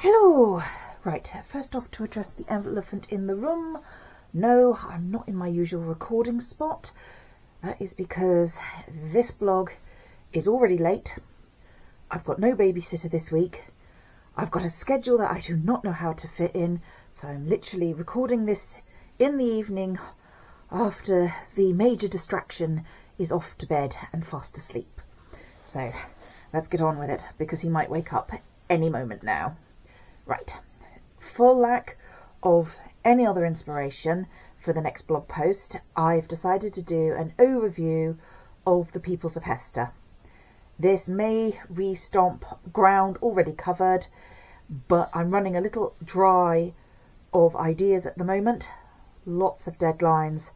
Hello! Right, first off, to address the elephant in the room. No, I'm not in my usual recording spot. That is because this blog is already late. I've got no babysitter this week. I've got a schedule that I do not know how to fit in, so I'm literally recording this in the evening after the major distraction is off to bed and fast asleep. So let's get on with it, because he might wake up any moment now. Right, for lack of any other inspiration for the next blog post, I've decided to do an overview of the peoples of Hestia. This may re-stomp ground already covered, but I'm running a little dry of ideas at the moment. Lots of deadlines,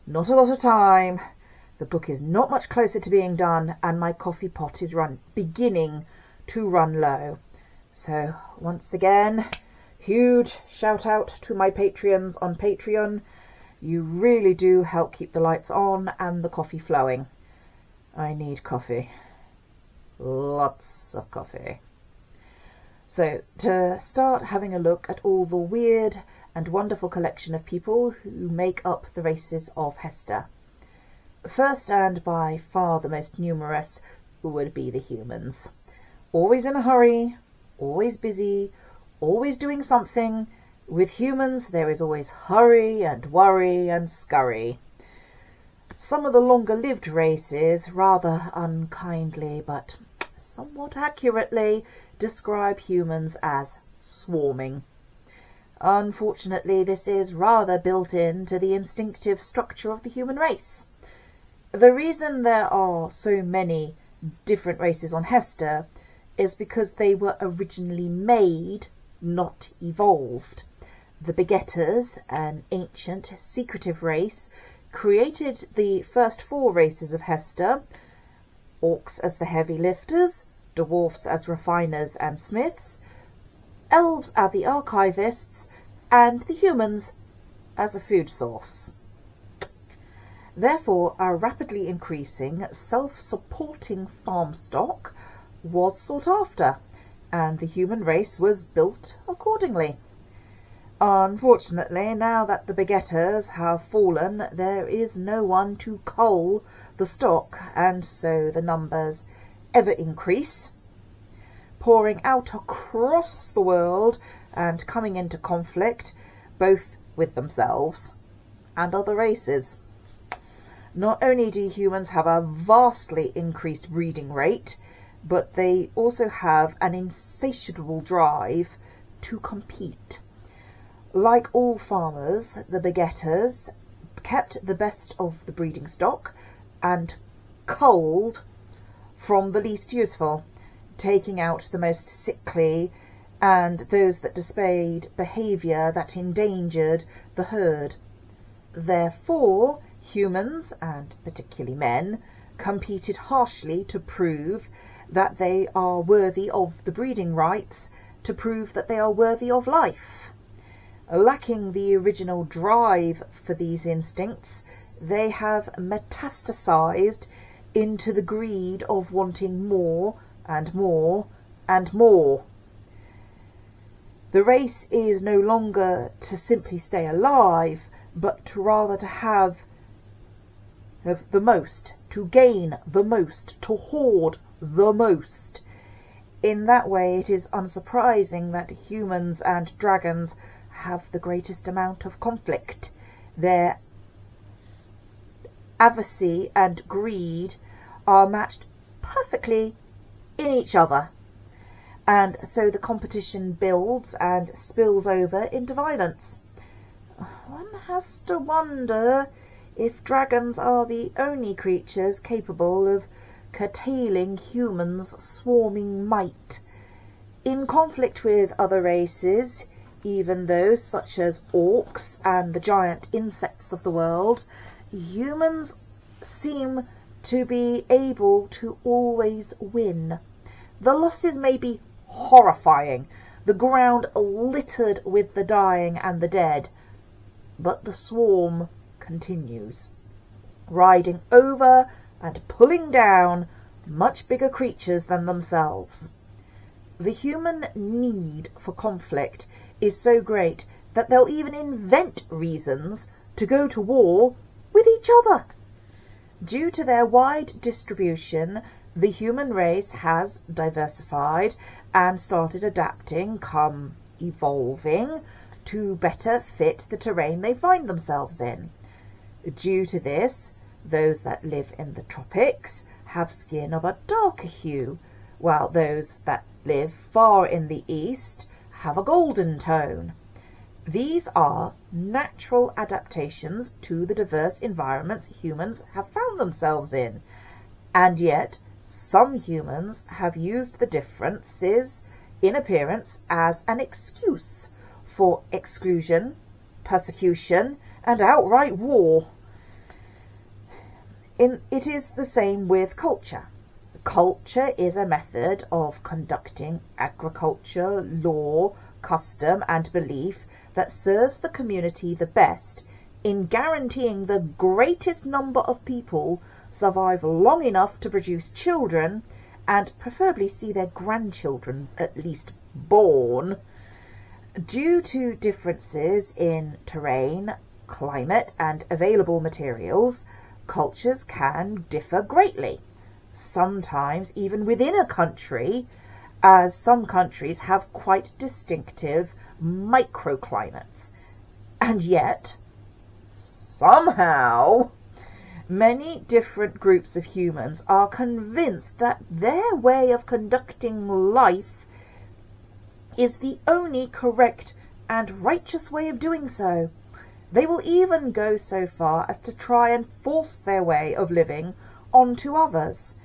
not a lot of time. The book is not much closer to being done, and my coffee pot is beginning to run low. So once again, huge shout out to my Patreons on Patreon. You really do help keep the lights on and the coffee flowing. I need coffee. Lots of coffee. So to start having a look at all the weird and wonderful collection of people who make up the races of Hestia. First, and by far the most numerous, would be the humans. Always in a hurry, always busy, always doing something. With humans there is always hurry and worry and scurry. Some of the longer lived races rather unkindly but somewhat accurately describe humans as swarming. Unfortunately, this is rather built into the instinctive structure of the human race. The reason there are so many different races on Hestia is because they were originally made, not evolved. The Begetters, an ancient, secretive race, created the first four races of Hestia: orcs as the heavy lifters, dwarfs as refiners and smiths, elves as the archivists, and the humans as a food source. Therefore, a rapidly increasing, self-supporting farm stock was sought after, and the human race was built accordingly. Unfortunately, now that the Begetters have fallen, there is no one to cull the stock, and so the numbers ever increase, pouring out across the world and coming into conflict both with themselves and other races. Not only do humans have a vastly increased breeding rate, but they also have an insatiable drive to compete. Like all farmers, the Begetters kept the best of the breeding stock and culled from the least useful, taking out the most sickly and those that displayed behaviour that endangered the herd. Therefore, humans, and particularly men, competed harshly to prove that they are worthy of the breeding rights, to prove that they are worthy of life. Lacking the original drive for these instincts, they have metastasized into the greed of wanting more and more and more. The race is no longer to simply stay alive, but to rather to have the most, to gain the most, to hoard the most. In that way, it is unsurprising that humans and dragons have the greatest amount of conflict. Their avarice and greed are matched perfectly in each other, and so the competition builds and spills over into violence. One has to wonder if dragons are the only creatures capable of curtailing humans' swarming might. In conflict with other races, even those such as orcs and the giant insects of the world, humans seem to be able to always win. The losses may be horrifying, the ground littered with the dying and the dead, but the swarm continues, riding over and pulling down much bigger creatures than themselves. The human need for conflict is so great that they'll even invent reasons to go to war with each other. Due to their wide distribution, the human race has diversified and started adapting, evolving, to better fit the terrain they find themselves in. Due to this, those that live in the tropics have skin of a darker hue, while those that live far in the east have a golden tone. These are natural adaptations to the diverse environments humans have found themselves in, and yet some humans have used the differences in appearance as an excuse for exclusion, persecution, and outright war. It is the same with culture. Culture is a method of conducting agriculture, law, custom, and belief that serves the community the best in guaranteeing the greatest number of people survive long enough to produce children and preferably see their grandchildren at least born. Due to differences in terrain, climate, and available materials, cultures can differ greatly, sometimes even within a country, as some countries have quite distinctive microclimates. And yet, somehow, many different groups of humans are convinced that their way of conducting life is the only correct and righteous way of doing so. They will even go so far as to try and force their way of living onto others,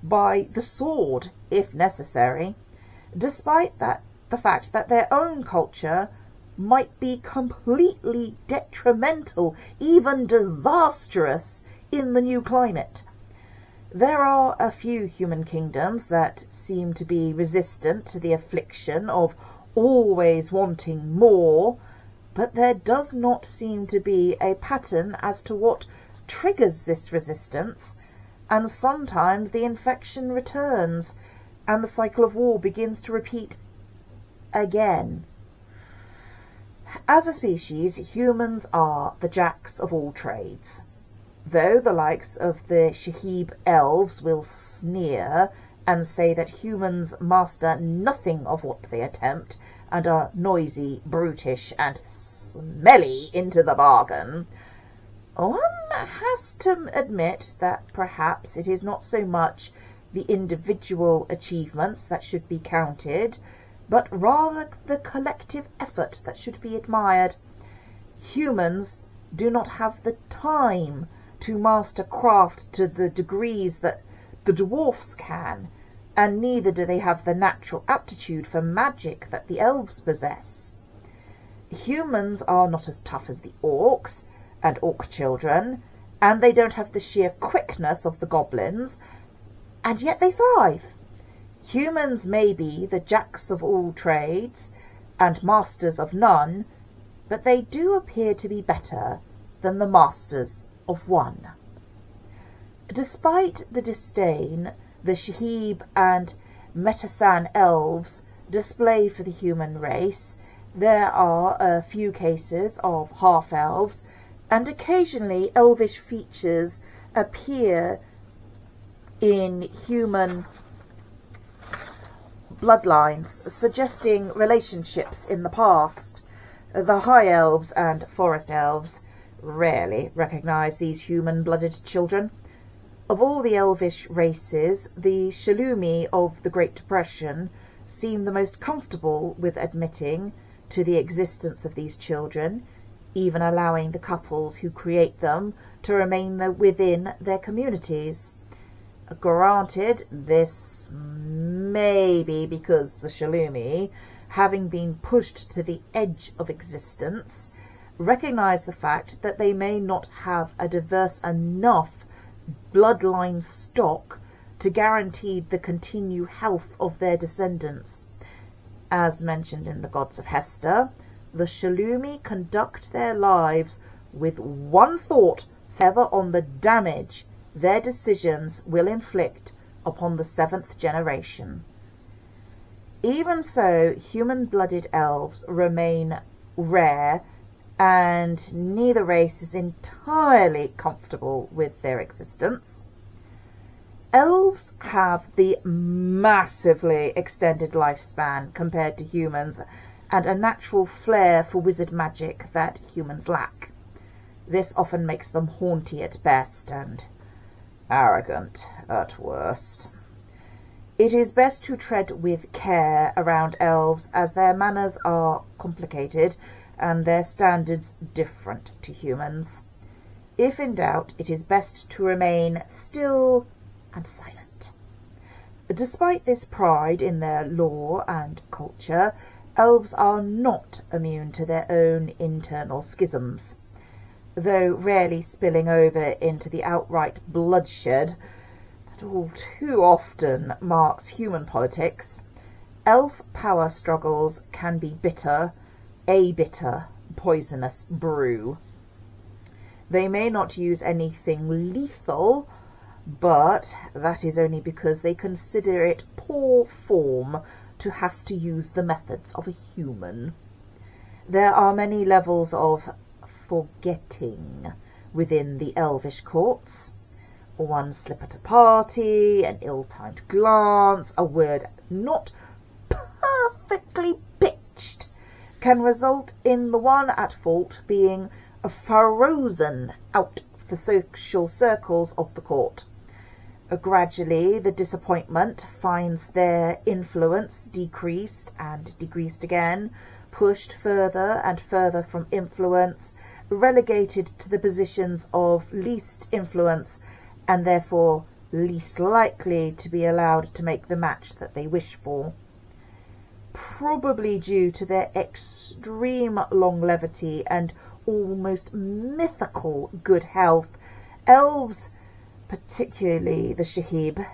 by the sword if necessary, despite the fact that their own culture might be completely detrimental, even disastrous, in the new climate. There are a few human kingdoms that seem to be resistant to the affliction of always wanting more, but there does not seem to be a pattern as to what triggers this resistance, and sometimes the infection returns and the cycle of war begins to repeat again. As a species, humans are the jacks of all trades. Though the likes of the Shahib elves will sneer and say that humans master nothing of what they attempt and are noisy, brutish, and smelly into the bargain, one has to admit that perhaps it is not so much the individual achievements that should be counted, but rather the collective effort that should be admired. Humans do not have the time to master craft to the degrees that the dwarfs can, and neither do they have the natural aptitude for magic that the elves possess. Humans are not as tough as the orcs and orc children, and they don't have the sheer quickness of the goblins, and yet they thrive. Humans may be the jacks of all trades and masters of none, but they do appear to be better than the masters of one. Despite the disdain the Shahib and Metasan elves display for the human race, there are a few cases of half-elves, and occasionally elvish features appear in human bloodlines, suggesting relationships in the past. The high elves and forest elves rarely recognize these human-blooded children. Of all the elvish races, the Shalumi of the Great Depression seem the most comfortable with admitting to the existence of these children, even allowing the couples who create them to remain within their communities. Granted, this may be because the Shalumi, having been pushed to the edge of existence, recognize the fact that they may not have a diverse enough bloodline stock to guarantee the continued health of their descendants. As mentioned in the Gods of Hestia, the Shalumi conduct their lives with one thought ever on the damage their decisions will inflict upon the 7th generation. Even so, human-blooded elves remain rare, and neither race is entirely comfortable with their existence. Elves have the massively extended lifespan compared to humans, and a natural flair for wizard magic that humans lack. This often makes them haughty at best and arrogant at worst. It is best to tread with care around elves, as their manners are complicated and their standards different to humans. If in doubt, it is best to remain still and silent. Despite this pride in their lore and culture, elves are not immune to their own internal schisms. Though rarely spilling over into the outright bloodshed that all too often marks human politics, elf power struggles can be a bitter, poisonous brew. They may not use anything lethal, but that is only because they consider it poor form to have to use the methods of a human. There are many levels of forgetting within the elvish courts. One slip at a party, an ill-timed glance, a word not perfectly pitched can result in the one at fault being frozen out of the social circles of the court. Gradually, the disappointment finds their influence decreased and decreased again, pushed further and further from influence, relegated to the positions of least influence, and therefore least likely to be allowed to make the match that they wish for. Probably due to their extreme longevity and almost mythical good health, elves, particularly the Shahib,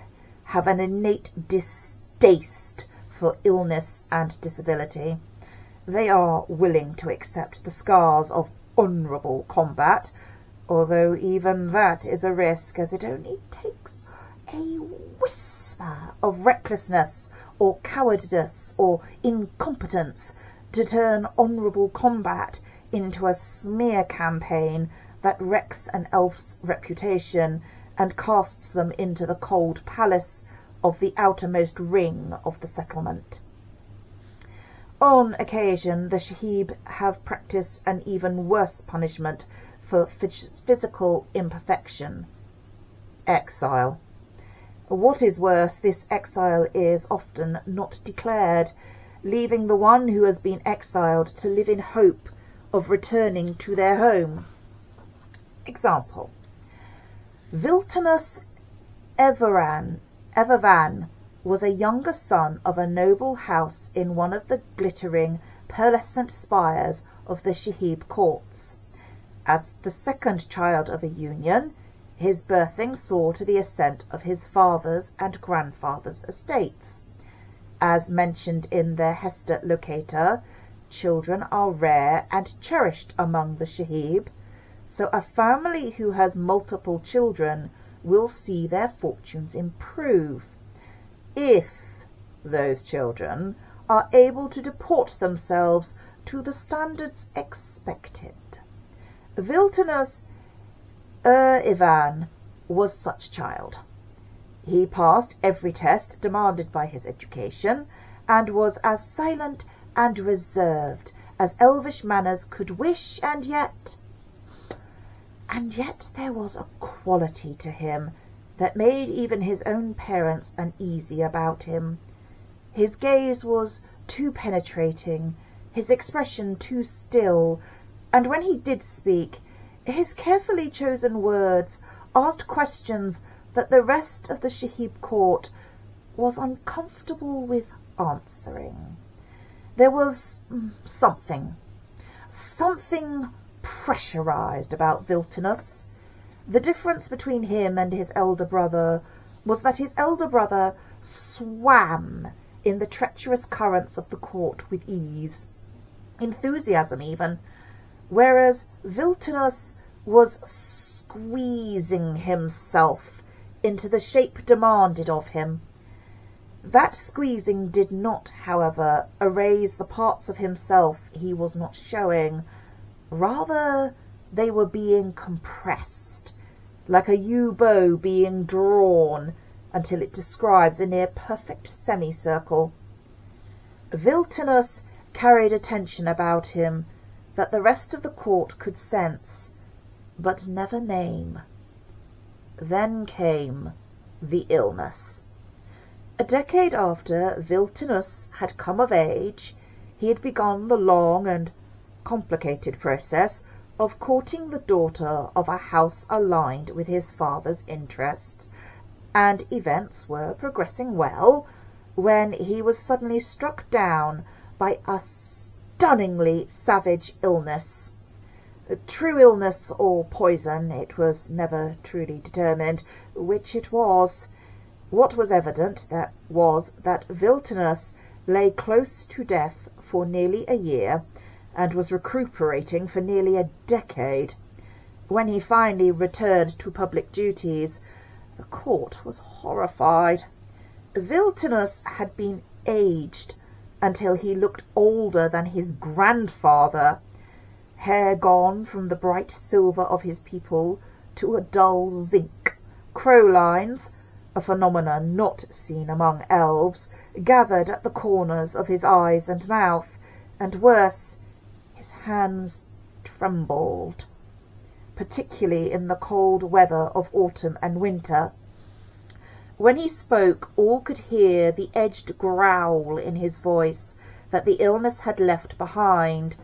have an innate distaste for illness and disability. They are willing to accept the scars of honourable combat, although even that is a risk, as it only takes a whisper of recklessness or cowardice or incompetence to turn honourable combat into a smear campaign that wrecks an elf's reputation and casts them into the cold palace of the outermost ring of the settlement. On occasion, the Shahib have practiced an even worse punishment for physical imperfection: exile. What is worse, this exile is often not declared, leaving the one who has been exiled to live in hope of returning to their home. Example: Viltanus Evervan was a younger son of a noble house in one of the glittering, pearlescent spires of the Shahib courts. As the second child of a union, his birthing saw to the ascent of his father's and grandfather's estates. As mentioned in the Hestia locator, children are rare and cherished among the Shahib, so a family who has multiple children will see their fortunes improve if those children are able to deport themselves to the standards expected. Viltanus Ivan was such child. He passed every test demanded by his education, and was as silent and reserved as elvish manners could wish, and yet there was a quality to him that made even his own parents uneasy about him. His gaze was too penetrating, his expression too still, and when he did speak, his carefully chosen words asked questions that the rest of the Shahib court was uncomfortable with answering. There was something pressurized about Viltanus. The difference between him and his elder brother was that his elder brother swam in the treacherous currents of the court with ease, enthusiasm even, whereas Viltanus was squeezing himself into the shape demanded of him. That squeezing did not, however, erase the parts of himself he was not showing. Rather, they were being compressed, like a yew bow being drawn until it describes a near-perfect semicircle. Viltinus carried a tension about him that the rest of the court could sense, but never name. Then came the illness. A decade after Viltinus had come of age, he had begun the long and complicated process of courting the daughter of a house aligned with his father's interests, and events were progressing well when he was suddenly struck down by a stunningly savage illness. True illness or poison, it was never truly determined which it was. What was evident was that Viltinus lay close to death for nearly a year, and was recuperating for nearly a decade. When he finally returned to public duties, the court was horrified. Viltinus had been aged until he looked older than his grandfather, hair gone from the bright silver of his pupil to a dull zinc, crowlines, a phenomenon not seen among elves, gathered at the corners of his eyes and mouth, and worse, his hands trembled, particularly in the cold weather of autumn and winter. When he spoke, all could hear the edged growl in his voice that the illness had left behind.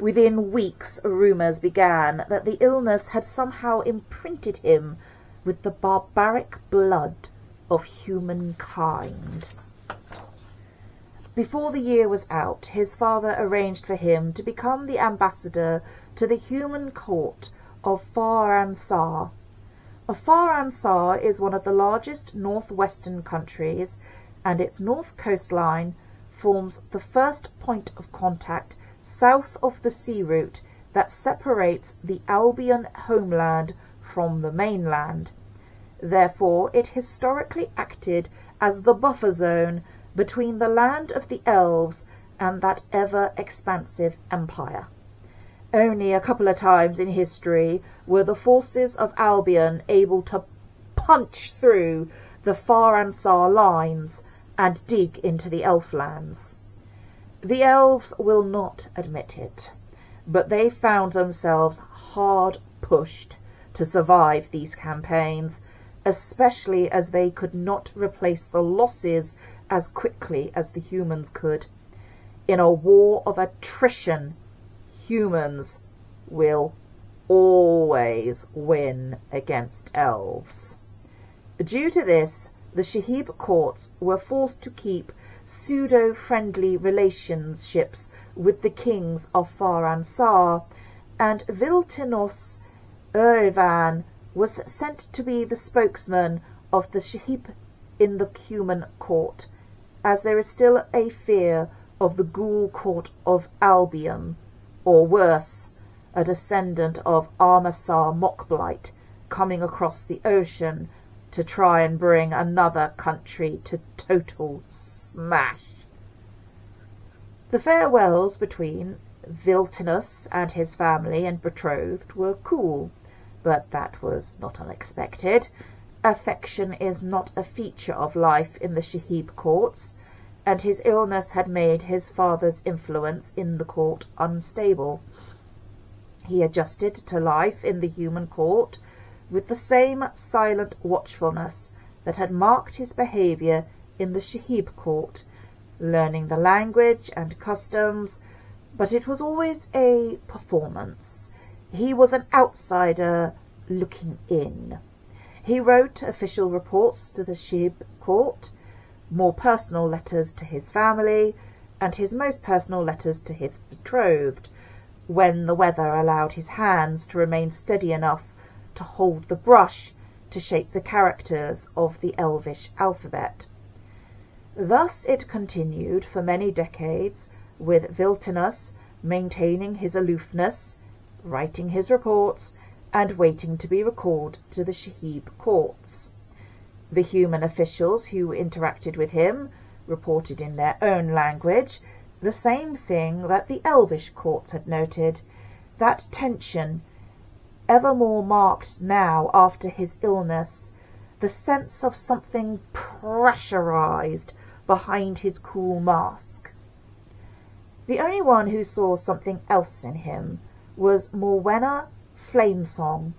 Within weeks, rumours began that the illness had somehow imprinted him with the barbaric blood of humankind. Before the year was out, his father arranged for him to become the ambassador to the human court of Far-Ansar. Far-Ansar is one of the largest northwestern countries, and its north coastline forms the first point of contact south of the sea route that separates the Albion homeland from the mainland. Therefore, it historically acted as the buffer zone between the land of the elves and that ever-expansive empire. Only a couple of times in history were the forces of Albion able to punch through the Far-Ansar lines and dig into the Elflands. The elves will not admit it, but they found themselves hard pushed to survive these campaigns, especially as they could not replace the losses as quickly as the humans could. In a war of attrition, humans will always win against elves. Due to this, the Shahib courts were forced to keep pseudo-friendly relationships with the kings of Far-Ansar, and Viltinus Erivan was sent to be the spokesman of the Shahib in the human court, as there is still a fear of the ghoul court of Albion, or worse, a descendant of Armasar Mockblight coming across the ocean to try and bring another country to total smash. The farewells between Viltinus and his family and betrothed were cool, but that was not unexpected. Affection is not a feature of life in the Shahib courts, and his illness had made his father's influence in the court unstable. He adjusted to life in the human court with the same silent watchfulness that had marked his behaviour in the Shahib court, learning the language and customs, but it was always a performance. He was an outsider looking in. He wrote official reports to the Shahib court, more personal letters to his family, and his most personal letters to his betrothed, when the weather allowed his hands to remain steady enough to hold the brush to shape the characters of the Elvish alphabet. Thus it continued for many decades, with Viltinus maintaining his aloofness, writing his reports, and waiting to be recalled to the Shahib courts. The human officials who interacted with him reported in their own language the same thing that the elvish courts had noted, that tension, ever more marked now after his illness, the sense of something pressurized behind his cool mask. The only one who saw something else in him was Morwenna Flamesong.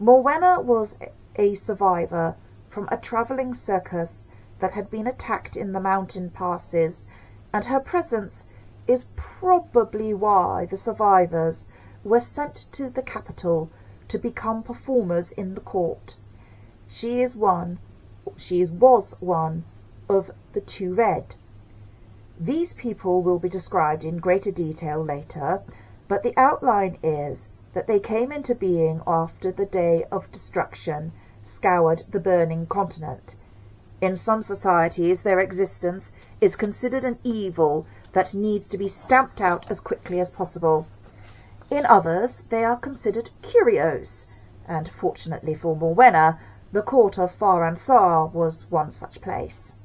Morwenna was a survivor from a travelling circus that had been attacked in the mountain passes, and her presence is probably why the survivors were sent to the capital to become performers in the court. She was one of the Two Red. These people will be described in greater detail later, but the outline is that they came into being after the Day of Destruction scoured the burning continent. In some societies, their existence is considered an evil that needs to be stamped out as quickly as possible. In others, they are considered curios, and fortunately for Morwenna, the court of Far-Ansar was one such place.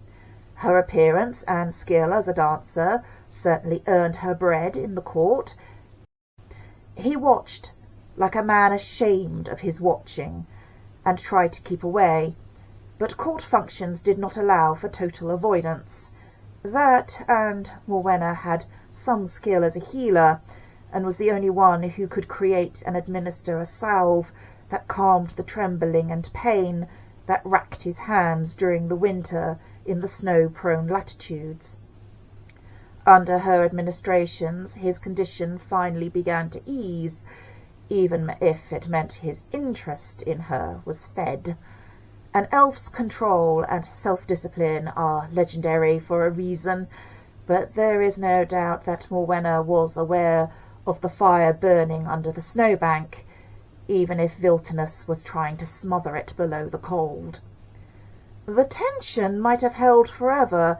Her appearance and skill as a dancer certainly earned her bread in the court. He watched like a man ashamed of his watching, and tried to keep away, but court functions did not allow for total avoidance. That, and Morwenna had some skill as a healer, and was the only one who could create and administer a salve that calmed the trembling and pain that racked his hands during the winter in the snow-prone latitudes. Under her administrations, his condition finally began to ease, even if it meant his interest in her was fed. An elf's control and self-discipline are legendary for a reason, but there is no doubt that Morwenna was aware of the fire burning under the snowbank, even if Viltanus was trying to smother it below the cold. The tension might have held forever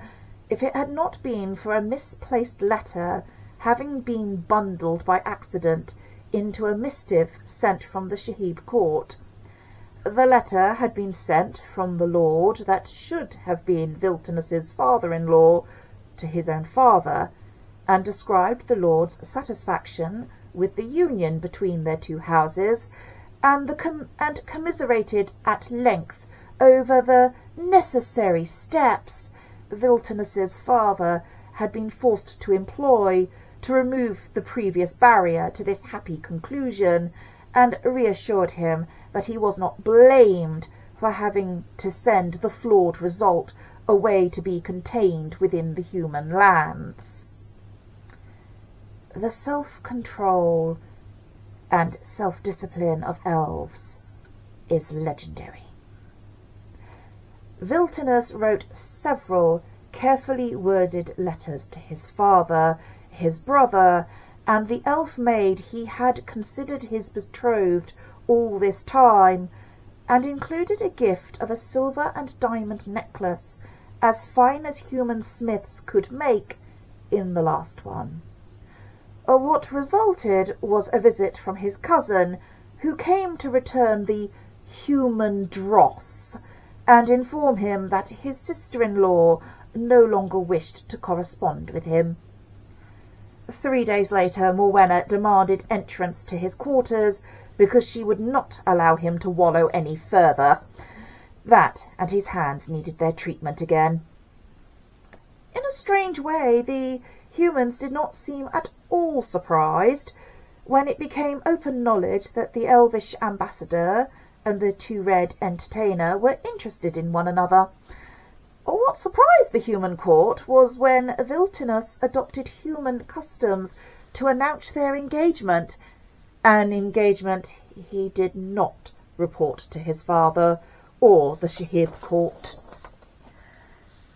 if it had not been for a misplaced letter having been bundled by accident into a missive sent from the Shahib court. The letter had been sent from the lord that should have been Viltanus's father-in-law to his own father, and described the lord's satisfaction with the union between their two houses, and commiserated at length over the necessary steps Viltanus's father had been forced to employ to remove the previous barrier to this happy conclusion, and reassured him that he was not blamed for having to send the flawed result away to be contained within the human lands. The self-control and self-discipline of elves is legendary. Viltanus wrote several carefully worded letters to his father, his brother, and the elf maid he had considered his betrothed all this time, and included a gift of a silver and diamond necklace as fine as human smiths could make in the last one. What resulted was a visit from his cousin, who came to return the human dross and inform him that his sister-in-law no longer wished to correspond with him. 3 days later, Morwenna demanded entrance to his quarters because she would not allow him to wallow any further. That and his hands needed their treatment again. In a strange way, the humans did not seem at all surprised when it became open knowledge that the elvish ambassador and the Two Red entertainer were interested in one another. What surprised the human court was when Viltanus adopted human customs to announce their engagement, an engagement he did not report to his father or the Shahib court.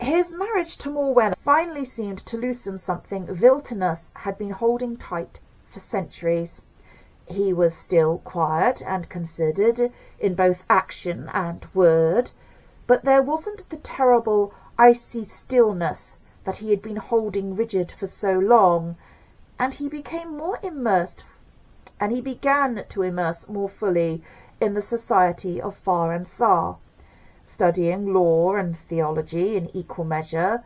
His marriage to Morwenna finally seemed to loosen something Viltanus had been holding tight for centuries. He was still quiet and considered in both action and word, but there wasn't the terrible, icy stillness that he had been holding rigid for so long, and he began to immerse more fully in the society of Far-Ansar. studying law and theology in equal measure,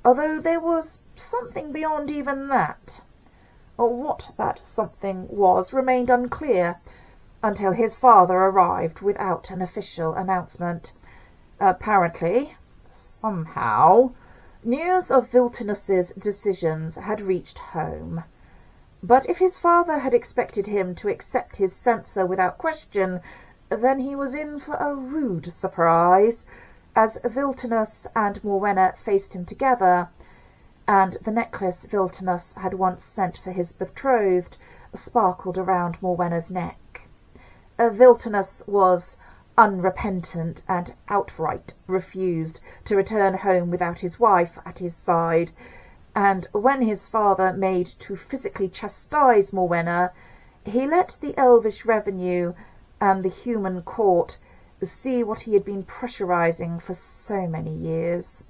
although there was something beyond even that. What that something was remained unclear until his father arrived without an official announcement. Apparently, somehow, news of Viltinus's decisions had reached home. But if his father had expected him to accept his censor without question, then he was in for a rude surprise, as Viltinus and Morwenna faced him together, and the necklace Viltinus had once sent for his betrothed sparkled around Morwenna's neck. Viltinus was unrepentant and outright refused to return home without his wife at his side, and when his father made to physically chastise Morwenna, he let the elvish revenue and the human court see what he had been pressurizing for so many years.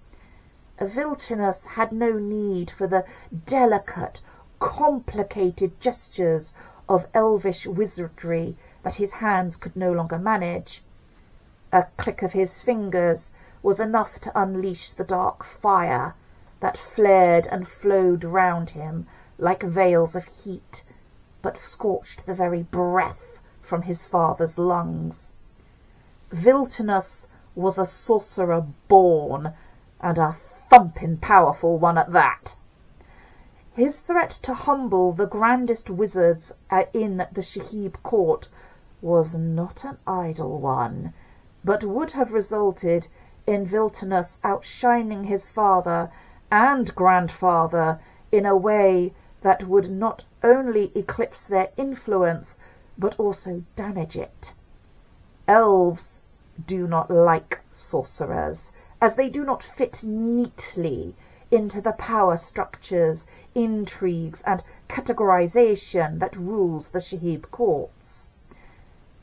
Viltinus had no need for the delicate, complicated gestures of elvish wizardry that his hands could no longer manage. A click of his fingers was enough to unleash the dark fire that flared and flowed round him like veils of heat, but scorched the very breath from his father's lungs. Viltinus was a sorcerer born, and a thumping powerful one at that. His threat to humble the grandest wizards in the Shahib court was not an idle one, but would have resulted in Viltinus outshining his father and grandfather in a way that would not only eclipse their influence, but also damage it. Elves do not like sorcerers, as they do not fit neatly into the power structures, intrigues, and categorization that rules the Shahib courts.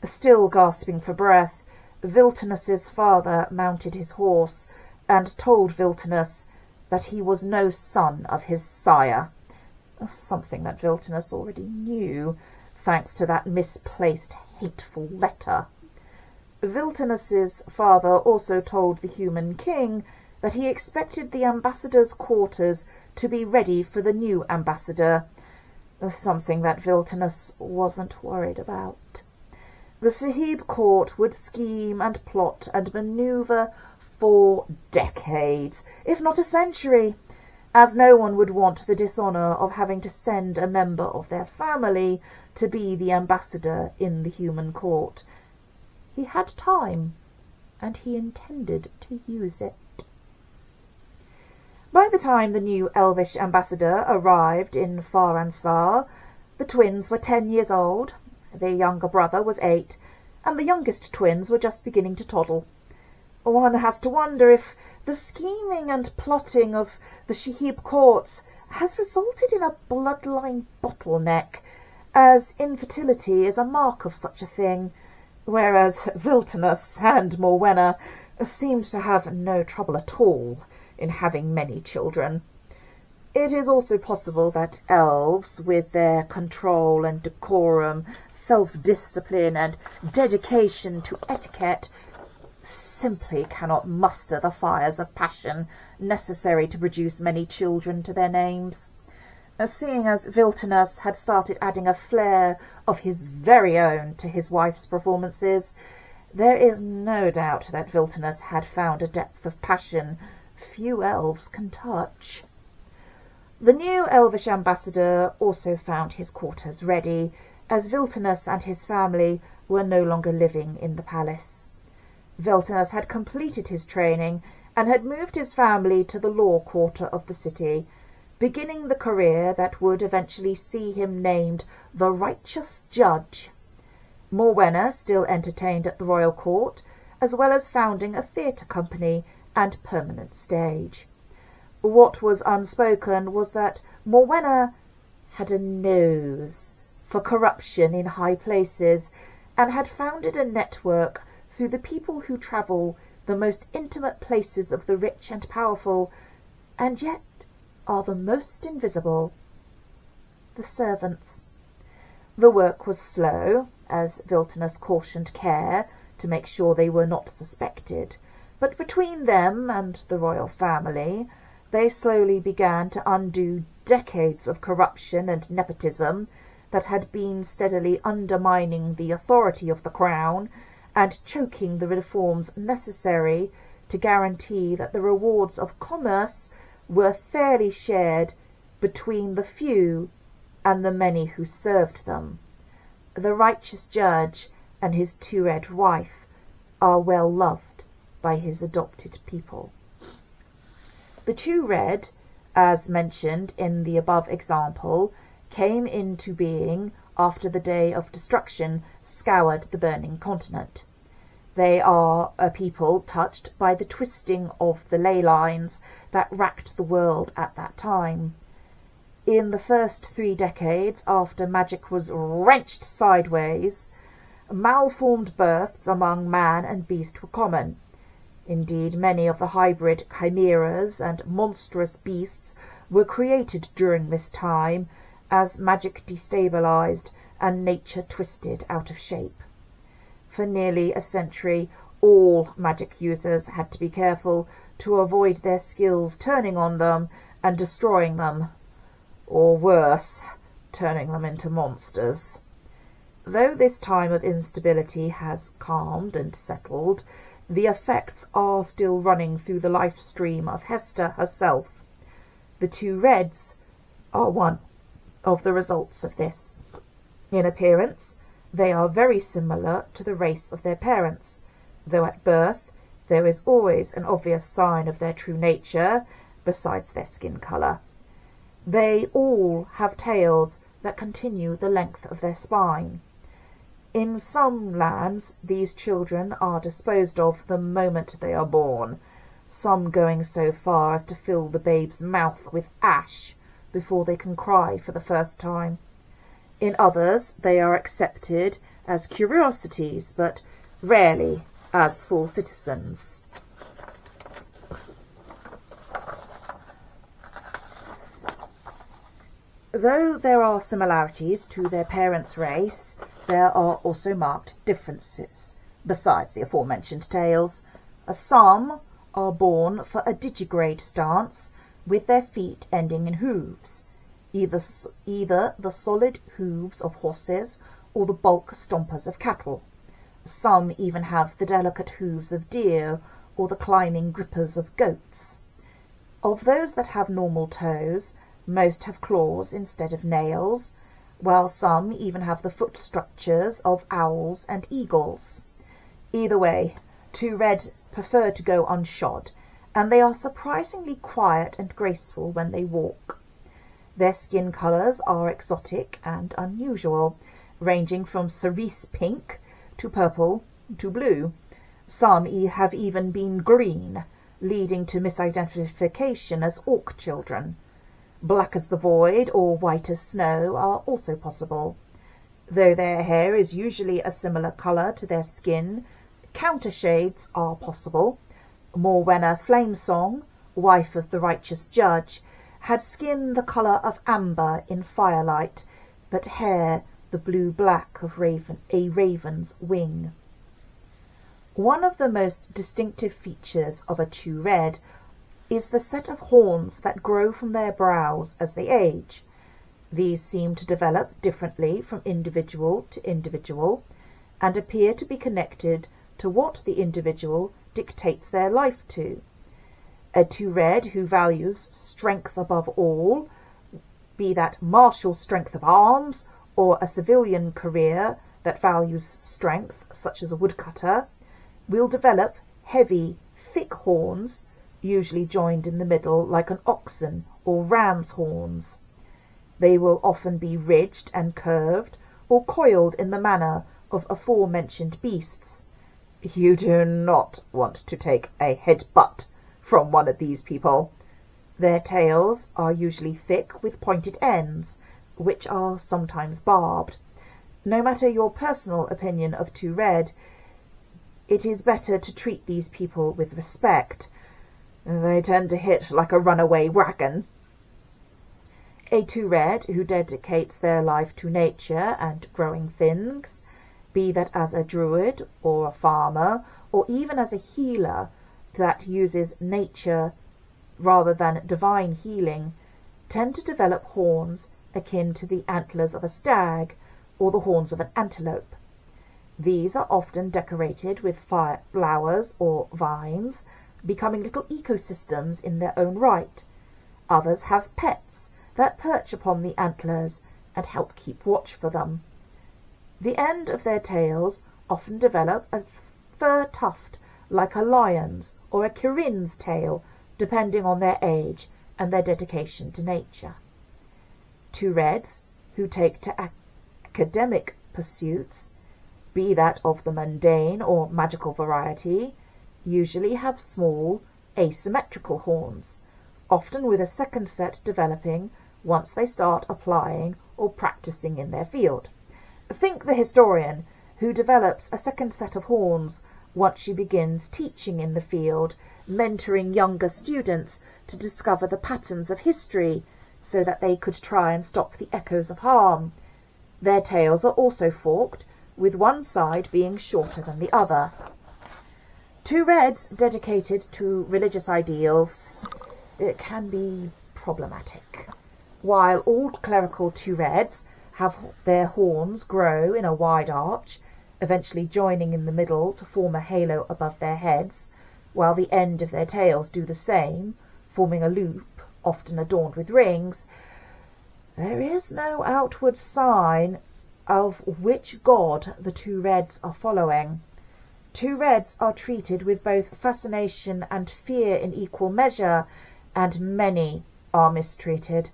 Still gasping for breath, Viltinus's father mounted his horse and told Viltinus that he was no son of his sire, something that Viltinus already knew, thanks to that misplaced, hateful letter. Viltinus's father also told the human king that he expected the ambassador's quarters to be ready for the new ambassador, something that Viltinus wasn't worried about. The Shahib court would scheme and plot and manoeuvre for decades, if not a century, as no one would want the dishonour of having to send a member of their family to be the ambassador in the human court. He had time, and he intended to use it. By the time the new elvish ambassador arrived in Faransar, the twins were 10 years old, their younger brother was 8, and the youngest twins were just beginning to toddle. One has to wonder if the scheming and plotting of the Shahib courts has resulted in a bloodline bottleneck, as infertility is a mark of such a thing, whereas Viltinus and Morwenna seemed to have no trouble at all in having many children. It is also possible that elves, with their control and decorum, self-discipline and dedication to etiquette, simply cannot muster the fires of passion necessary to produce many children to their names. Seeing as Viltinus had started adding a flair of his very own to his wife's performances, there is no doubt that Viltinus had found a depth of passion few elves can touch. The new elvish ambassador also found his quarters ready, as Viltinus and his family were no longer living in the palace. Viltinus had completed his training and had moved his family to the law quarter of the city, beginning the career that would eventually see him named the Righteous Judge. Morwenna still entertained at the royal court, as well as founding a theatre company and permanent stage. What was unspoken was that Morwenna had a nose for corruption in high places, and had founded a network through the people who travel the most intimate places of the rich and powerful, and yet are the most invisible: the servants. The work was slow, as Viltinus cautioned care to make sure they were not suspected, But between them and the royal family, they slowly began to undo decades of corruption and nepotism that had been steadily undermining the authority of the crown and choking the reforms necessary to guarantee that the rewards of commerce were fairly shared between the few and the many who served them. The righteous judge and his two-red wife are well loved by his adopted people. The two red, as mentioned in the above example, came into being after the day of destruction scoured the burning continent. They are a people touched by the twisting of the ley lines that racked the world at that time. In the first 3 decades after magic was wrenched sideways, malformed births among man and beast were common. Indeed, many of the hybrid chimeras and monstrous beasts were created during this time as magic destabilized and nature twisted out of shape. For nearly a century, all magic users had to be careful to avoid their skills turning on them and destroying them, or worse, turning them into monsters. Though this time of instability has calmed and settled, the effects are still running through the life stream of Hestia herself. The two reds are one of the results of this. In appearance, they are very similar to the race of their parents, though at birth there is always an obvious sign of their true nature, besides their skin colour. They all have tails that continue the length of their spine. In some lands, these children are disposed of the moment they are born, some going so far as to fill the babe's mouth with ash before they can cry for the first time. In others, they are accepted as curiosities, but rarely as full citizens. Though there are similarities to their parents' race, there are also marked differences. Besides the aforementioned tails, some are born for a digigrade stance with their feet ending in hooves, either the solid hooves of horses or the bulk stompers of cattle. Some even have the delicate hooves of deer or the climbing grippers of goats. Of those that have normal toes, most have claws instead of nails, while some even have the foot structures of owls and eagles. Either way, two red prefer to go unshod, and they are surprisingly quiet and graceful when they walk. Their skin colours are exotic and unusual, ranging from cerise pink to purple to blue. Some have even been green, leading to misidentification as orc children. Black as the void or white as snow are also possible. Though their hair is usually a similar colour to their skin, countershades are possible. Morwenna Flamesong, wife of the righteous judge, had skin the colour of amber in firelight, but hair the blue-black of a raven's wing. One of the most distinctive features of a two red is the set of horns that grow from their brows as they age. These seem to develop differently from individual to individual, and appear to be connected to what the individual dictates their life to. A two red who values strength above all, be that martial strength of arms or a civilian career that values strength, such as a woodcutter, will develop heavy, thick horns, usually joined in the middle like an oxen or ram's horns. They will often be ridged and curved or coiled in the manner of aforementioned beasts. You do not want to take a headbutt from one of these people. Their tails are usually thick with pointed ends, which are sometimes barbed. No matter your personal opinion of two red, it is better to treat these people with respect. They tend to hit like a runaway wagon. A two red who dedicates their life to nature and growing things, be that as a druid or a farmer or even as a healer, that uses nature rather than divine healing tend to develop horns akin to the antlers of a stag or the horns of an antelope. These are often decorated with flowers or vines, becoming little ecosystems in their own right. Others have pets that perch upon the antlers and help keep watch for them. The end of their tails often develop a fur tuft like a lion's or a kirin's tail, depending on their age and their dedication to nature. Two reds who take to academic pursuits, be that of the mundane or magical variety, usually have small, asymmetrical horns, often with a second set developing once they start applying or practicing in their field. Think the historian who develops a second set of horns once she begins teaching in the field, mentoring younger students to discover the patterns of history so that they could try and stop the echoes of harm. Their tails are also forked, with one side being shorter than the other. Two reds dedicated to religious ideals, it can be problematic. While all clerical two reds have their horns grow in a wide arch, eventually joining in the middle to form a halo above their heads, while the end of their tails do the same, forming a loop, often adorned with rings, there is no outward sign of which god the two reds are following. Two reds are treated with both fascination and fear in equal measure, and many are mistreated.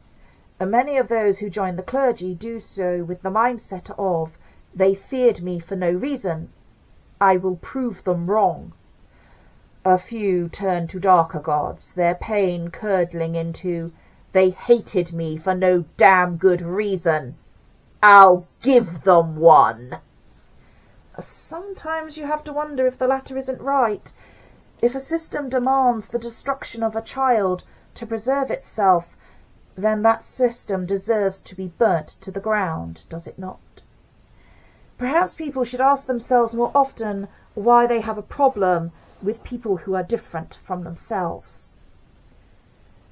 Many of those who join the clergy do so with the mindset of, they feared me for no reason, I will prove them wrong. A few turn to darker gods, their pain curdling into, they hated me for no damn good reason, I'll give them one. Sometimes you have to wonder if the latter isn't right. If a system demands the destruction of a child to preserve itself, then that system deserves to be burnt to the ground, does it not? Perhaps people should ask themselves more often why they have a problem with people who are different from themselves.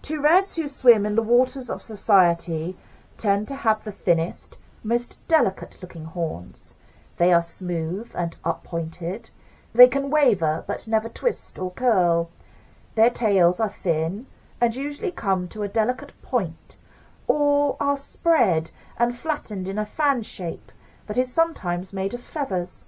Two reds who swim in the waters of society tend to have the thinnest, most delicate-looking horns. They are smooth and up-pointed. They can waver but never twist or curl. Their tails are thin and usually come to a delicate point, or are spread and flattened in a fan shape that is sometimes made of feathers.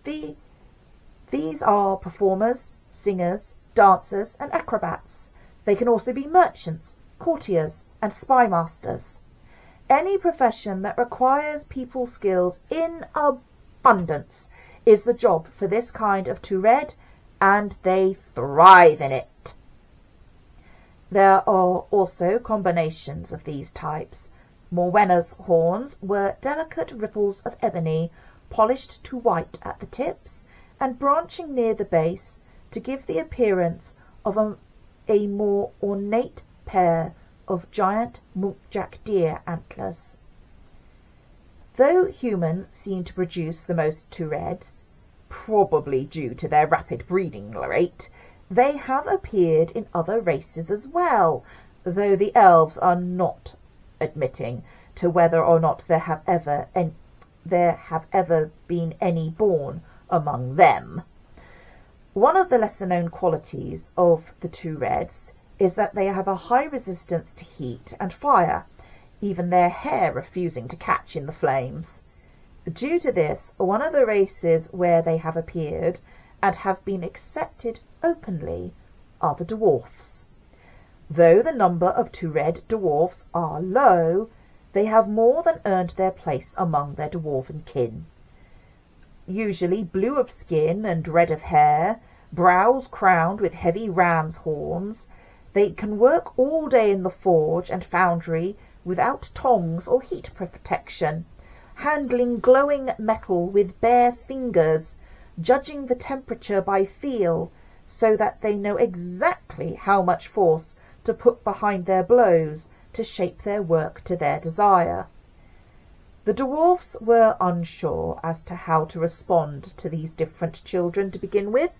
These are performers, singers, dancers, and acrobats. They can also be merchants, courtiers, and spy masters. Any profession that requires people skills in abundance is the job for this kind of two red, and they thrive in it. There are also combinations of these types. Morwenna's horns were delicate ripples of ebony, polished to white at the tips, and branching near the base to give the appearance of a more ornate pair of giant muntjac deer antlers. Though humans seem to produce the most two reds, probably due to their rapid breeding rate, they have appeared in other races as well, though the elves are not admitting to whether or not there have ever been any born among them. One of the lesser-known qualities of the two reds is that they have a high resistance to heat and fire, even their hair refusing to catch in the flames. Due to this, one of the races where they have appeared and have been accepted openly are the dwarfs. Though the number of two red dwarfs are low, they have more than earned their place among their dwarven kin. Usually blue of skin and red of hair, brows crowned with heavy ram's horns, they can work all day in the forge and foundry without tongs or heat protection, handling glowing metal with bare fingers, judging the temperature by feel, so that they know exactly how much force to put behind their blows to shape their work to their desire. The dwarfs were unsure as to how to respond to these different children to begin with,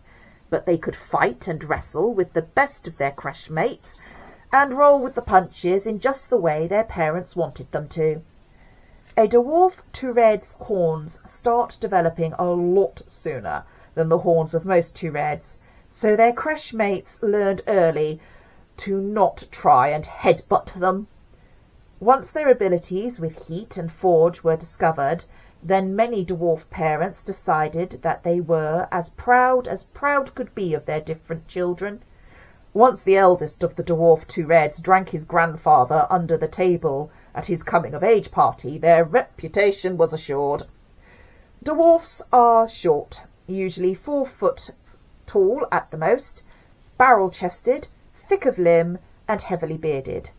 but they could fight and wrestle with the best of their crash mates and roll with the punches in just the way their parents wanted them to. A dwarf Tured's horns start developing a lot sooner than the horns of most Tureds, so their crash mates learned early to not try and headbutt them. Once their abilities with heat and forge were discovered, then many dwarf parents decided that they were as proud could be of their different children. Once the eldest of the dwarf Tureds drank his grandfather under the table at his coming-of-age party, their reputation was assured. Dwarfs are short, usually 4 foot tall at the most, barrel-chested, thick of limb, and heavily bearded.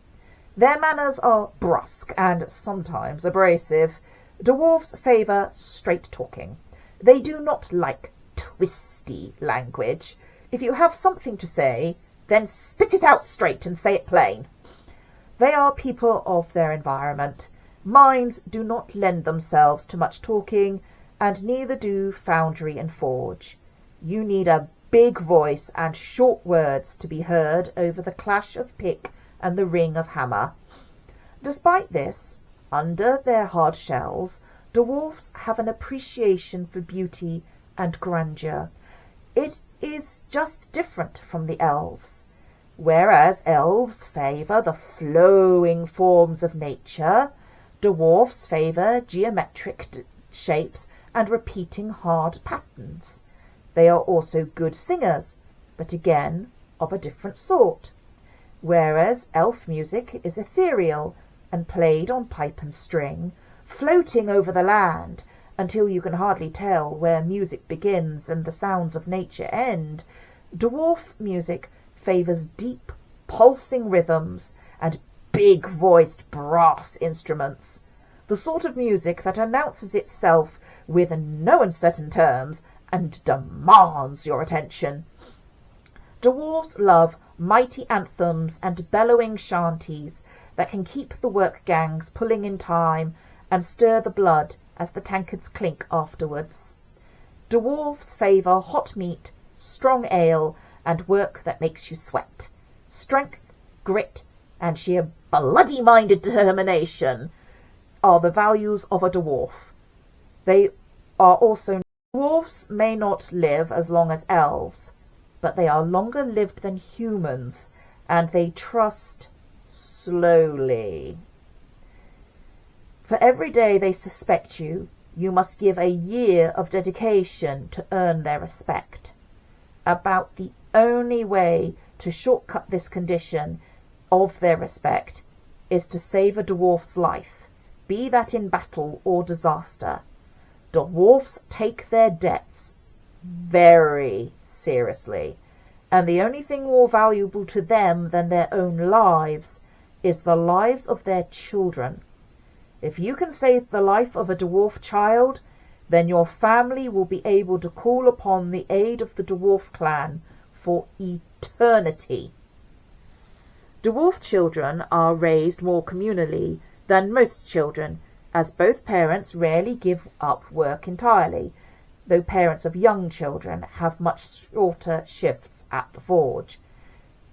Their manners are brusque and sometimes abrasive. Dwarfs favour straight talking. They do not like twisty language. If you have something to say, then spit it out straight and say it plain. They are people of their environment. Mines do not lend themselves to much talking, and neither do foundry and forge. You need a big voice and short words to be heard over the clash of pick and the ring of hammer. Despite this, under their hard shells, dwarfs have an appreciation for beauty and grandeur. It is just different from the elves. Whereas elves favour the flowing forms of nature, dwarfs favour geometric shapes and repeating hard patterns. They are also good singers, but again of a different sort. Whereas elf music is ethereal and played on pipe and string, floating over the land until you can hardly tell where music begins and the sounds of nature end, dwarf music favours deep, pulsing rhythms and big-voiced brass instruments, the sort of music that announces itself with no uncertain terms and demands your attention. Dwarves love mighty anthems and bellowing shanties that can keep the work gangs pulling in time and stir the blood as the tankards clink afterwards. Dwarves favour hot meat, strong ale, and work that makes you sweat. Strength, grit, and sheer bloody-minded determination are the values of a dwarf. They are also dwarfs may not live as long as elves, but they are longer lived than humans, and they trust slowly. For every day they suspect you, you must give a year of dedication to earn their respect. About the only way to shortcut this condition of their respect is to save a dwarf's life, be that in battle or disaster. Dwarfs take their debts very seriously, and the only thing more valuable to them than their own lives is the lives of their children. If you can save the life of a dwarf child, then your family will be able to call upon the aid of the dwarf clan for eternity. Dwarf children are raised more communally than most children, as both parents rarely give up work entirely, though parents of young children have much shorter shifts at the forge.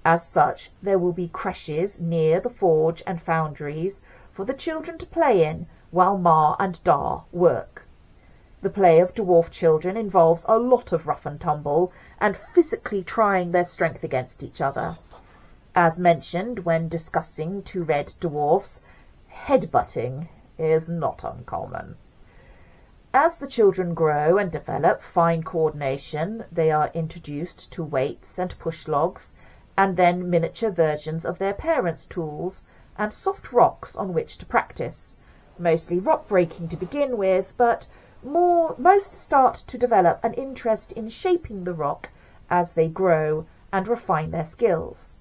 As such, there will be creches near the forge and foundries for the children to play in while Ma and Da work. The play of dwarf children involves a lot of rough and tumble and physically trying their strength against each other. As mentioned when discussing Tured dwarfs, headbutting is not uncommon. As the children grow and develop fine coordination, they are introduced to weights and push logs, and then miniature versions of their parents' tools and soft rocks on which to practice. Mostly rock breaking to begin with, but most start to develop an interest in shaping the rock as they grow and refine their skills.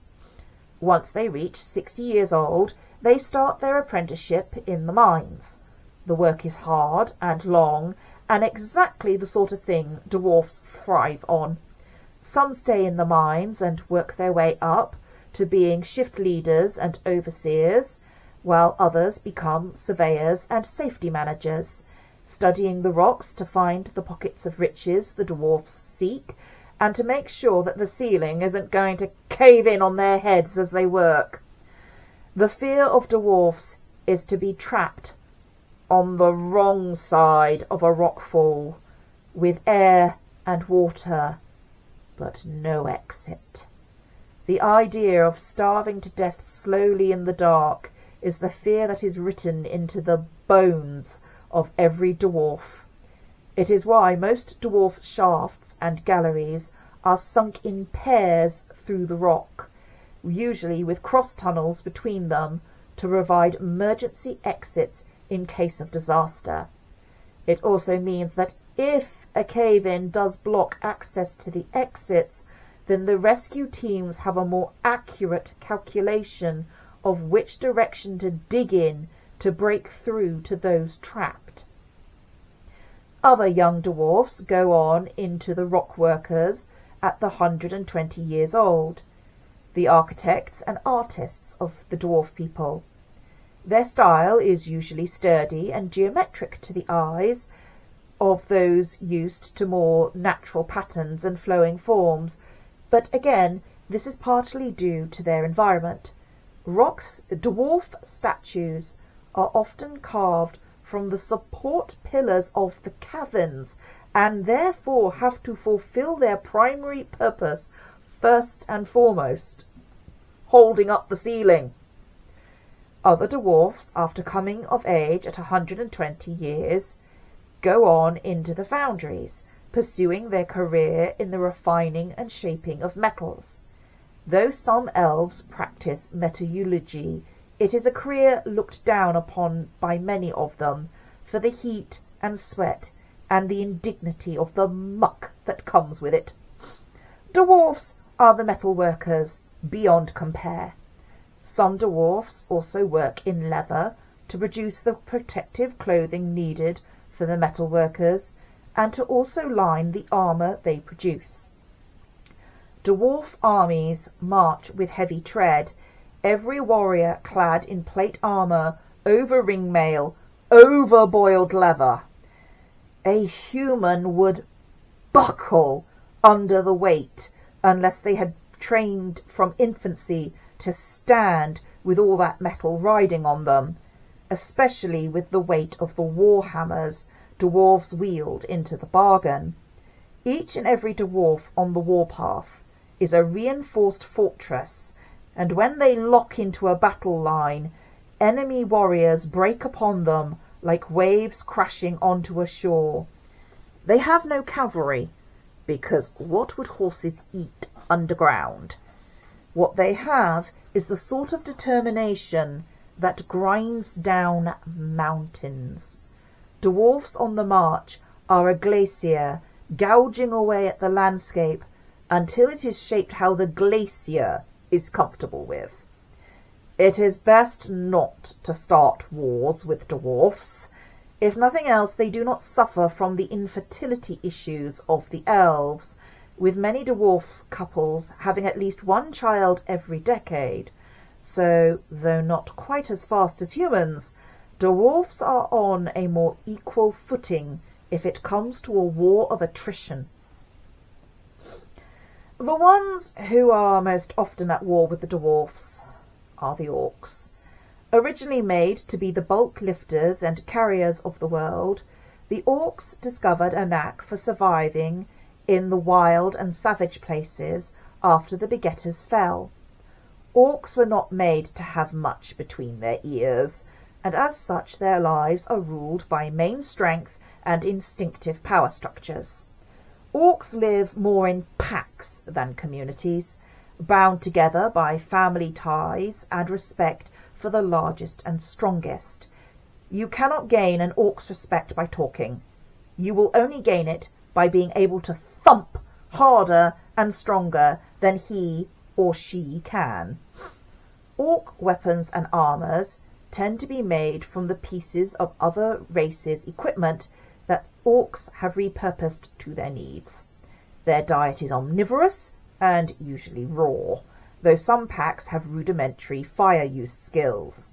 Once they reach 60 years old, they start their apprenticeship in the mines. The work is hard and long, and exactly the sort of thing dwarfs thrive on. Some stay in the mines and work their way up to being shift leaders and overseers, while others become surveyors and safety managers, studying the rocks to find the pockets of riches the dwarfs seek, and to make sure that the ceiling isn't going to cave in on their heads as they work. The fear of dwarfs is to be trapped on the wrong side of a rockfall, with air and water, but no exit. The idea of starving to death slowly in the dark is the fear that is written into the bones of every dwarf. It is why most dwarf shafts and galleries are sunk in pairs through the rock, usually with cross tunnels between them to provide emergency exits in case of disaster. It also means that if a cave-in does block access to the exits, then the rescue teams have a more accurate calculation of which direction to dig in to break through to those trapped. Other young dwarfs go on into the rock workers at the 120 years old, the architects and artists of the dwarf people. Their style is usually sturdy and geometric to the eyes of those used to more natural patterns and flowing forms, but again, this is partly due to their environment. Dwarf statues are often carved from the support pillars of the caverns, and therefore have to fulfill their primary purpose first and foremost, holding up the ceiling. Other dwarfs, after coming of age at 120 years, go on into the foundries, pursuing their career in the refining and shaping of metals. Though some elves practice metallurgy, it is a career looked down upon by many of them for the heat and sweat and the indignity of the muck that comes with it. Dwarfs are the metal workers beyond compare. Some dwarfs also work in leather to produce the protective clothing needed for the metal workers and to also line the armour they produce. Dwarf armies march with heavy tread, every warrior clad in plate armour, over ringmail, over boiled leather. A human would buckle under the weight unless they had trained from infancy to stand with all that metal riding on them, especially with the weight of the war hammers dwarves wield into the bargain. Each and every dwarf on the warpath is a reinforced fortress, and when they lock into a battle line, enemy warriors break upon them like waves crashing onto a shore. They have no cavalry, because what would horses eat underground? What they have is the sort of determination that grinds down mountains. Dwarfs on the march are a glacier, gouging away at the landscape until it is shaped how the glacier is comfortable with. It is best not to start wars with dwarfs. If nothing else, they do not suffer from the infertility issues of the elves, with many dwarf couples having at least one child every decade. So, though not quite as fast as humans, dwarfs are on a more equal footing if it comes to a war of attrition. The ones who are most often at war with the dwarfs are the orcs. Originally made to be the bulk lifters and carriers of the world, the orcs discovered a knack for surviving in the wild and savage places after the begetters fell. Orcs were not made to have much between their ears, and as such their lives are ruled by main strength and instinctive power structures. Orcs live more in packs than communities, bound together by family ties and respect for the largest and strongest. You cannot gain an orc's respect by talking. You will only gain it by being able to thump harder and stronger than he or she can. Orc weapons and armours tend to be made from the pieces of other races' equipment that orcs have repurposed to their needs. Their diet is omnivorous and usually raw, though some packs have rudimentary fire use skills.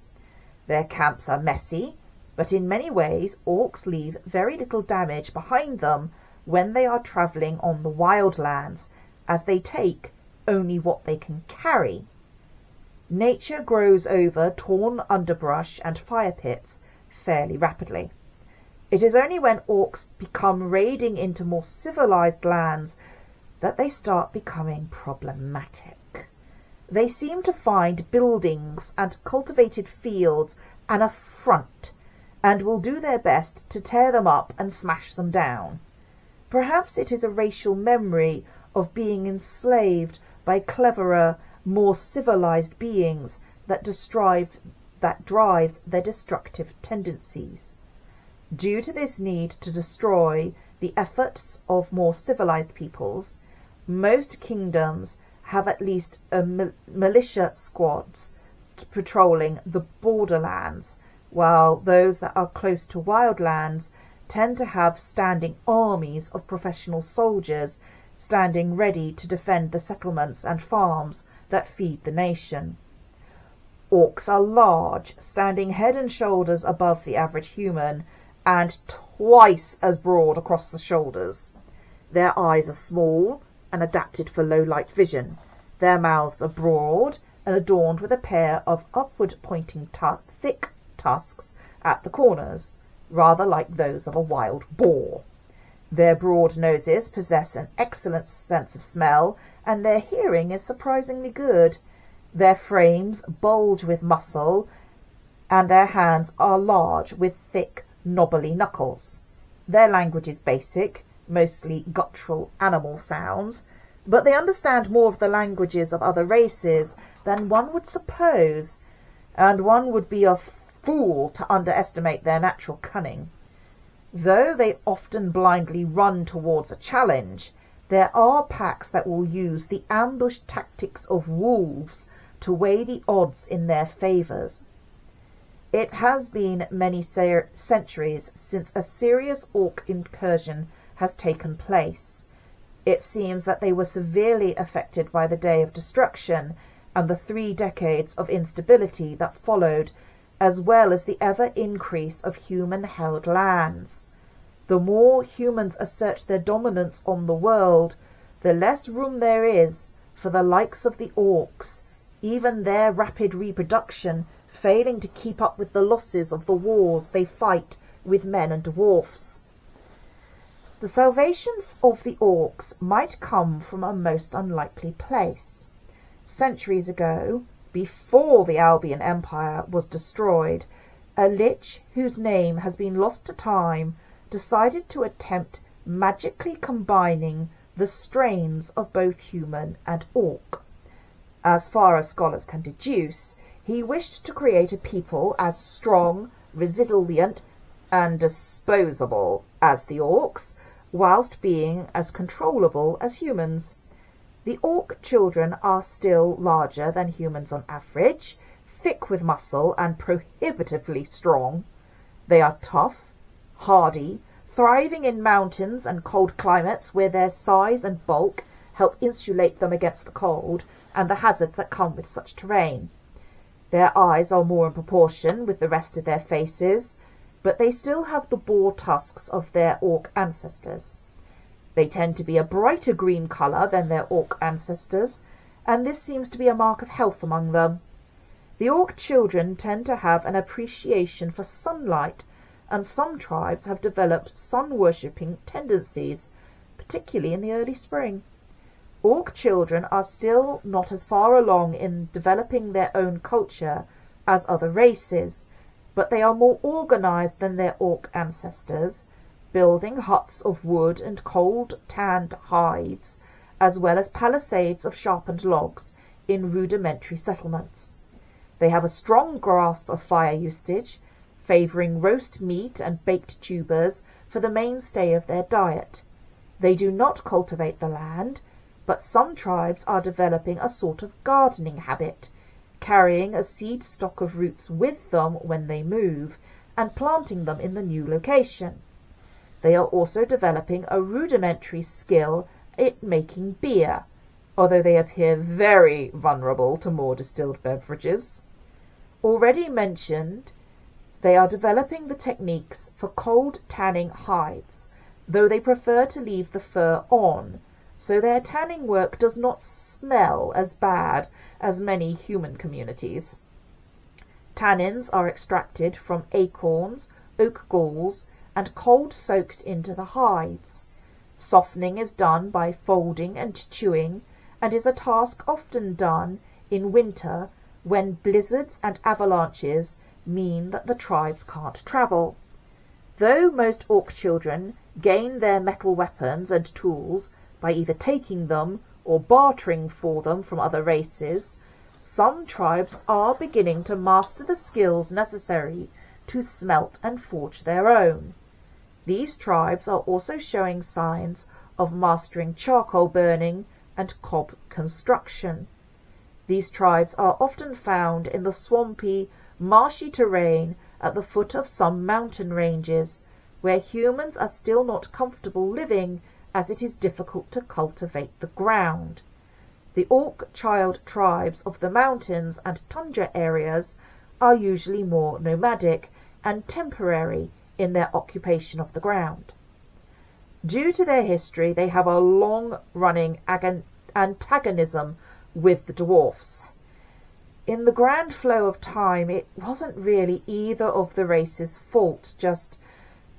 Their camps are messy, but in many ways orcs leave very little damage behind them when they are travelling on the wild lands, as they take only what they can carry. Nature grows over torn underbrush and fire pits fairly rapidly. It is only when orcs become raiding into more civilized lands that they start becoming problematic. They seem to find buildings and cultivated fields an affront, and will do their best to tear them up and smash them down. Perhaps it is a racial memory of being enslaved by cleverer, more civilized beings that drives their destructive tendencies. Due to this need to destroy the efforts of more civilized peoples, most kingdoms have at least militia squads patrolling the borderlands, while those that are close to wildlands tend to have standing armies of professional soldiers standing ready to defend the settlements and farms that feed the nation. Orcs are large, standing head and shoulders above the average human, and twice as broad across the shoulders. Their eyes are small and adapted for low light vision. Their mouths are broad and adorned with a pair of upward pointing thick tusks at the corners, rather like those of a wild boar. Their broad noses possess an excellent sense of smell, and their hearing is surprisingly good. Their frames bulge with muscle, and their hands are large with thick, knobbly knuckles. Their language is basic, mostly guttural animal sounds, but they understand more of the languages of other races than one would suppose, and one would be a fool to underestimate their natural cunning. Though they often blindly run towards a challenge, there are packs that will use the ambush tactics of wolves to weigh the odds in their favours. It has been many centuries since a serious orc incursion has taken place. It seems that they were severely affected by the Day of Destruction and the 3 decades of instability that followed, as well as the ever increase of human-held lands. The more humans assert their dominance on the world, the less room there is for the likes of the orcs, even their rapid reproduction failing to keep up with the losses of the wars they fight with men and dwarfs. The salvation of the orcs might come from a most unlikely place. Centuries ago, before the Albion Empire was destroyed, a lich whose name has been lost to time decided to attempt magically combining the strains of both human and orc. As far as scholars can deduce, he wished to create a people as strong, resilient, and disposable as the orcs, whilst being as controllable as humans. The orc children are still larger than humans on average, thick with muscle and prohibitively strong. They are tough, hardy, thriving in mountains and cold climates where their size and bulk help insulate them against the cold and the hazards that come with such terrain. Their eyes are more in proportion with the rest of their faces, but they still have the boar tusks of their orc ancestors. They tend to be a brighter green colour than their orc ancestors, and this seems to be a mark of health among them. The orc children tend to have an appreciation for sunlight, and some tribes have developed sun-worshipping tendencies, particularly in the early spring. Orc children are still not as far along in developing their own culture as other races, but they are more organised than their orc ancestors, building huts of wood and cold tanned hides, as well as palisades of sharpened logs in rudimentary settlements. They have a strong grasp of fire usage, favouring roast meat and baked tubers for the mainstay of their diet. They do not cultivate the land, but some tribes are developing a sort of gardening habit, carrying a seed stock of roots with them when they move, and planting them in the new location. They are also developing a rudimentary skill at making beer, although they appear very vulnerable to more distilled beverages. Already mentioned, they are developing the techniques for cold tanning hides, though they prefer to leave the fur on, so their tanning work does not smell as bad as many human communities. Tannins are extracted from acorns, oak galls, and cold soaked into the hides. Softening is done by folding and chewing, and is a task often done in winter when blizzards and avalanches mean that the tribes can't travel. Though most orc children gain their metal weapons and tools by either taking them or bartering for them from other races, some tribes are beginning to master the skills necessary to smelt and forge their own. These tribes are also showing signs of mastering charcoal burning and cob construction. These tribes are often found in the swampy, marshy terrain at the foot of some mountain ranges, where humans are still not comfortable living as it is difficult to cultivate the ground. The orc child tribes of the mountains and tundra areas are usually more nomadic and temporary in their occupation of the ground. Due to their history, they have a long-running antagonism with the dwarfs. In the grand flow of time, it wasn't really either of the races' fault, just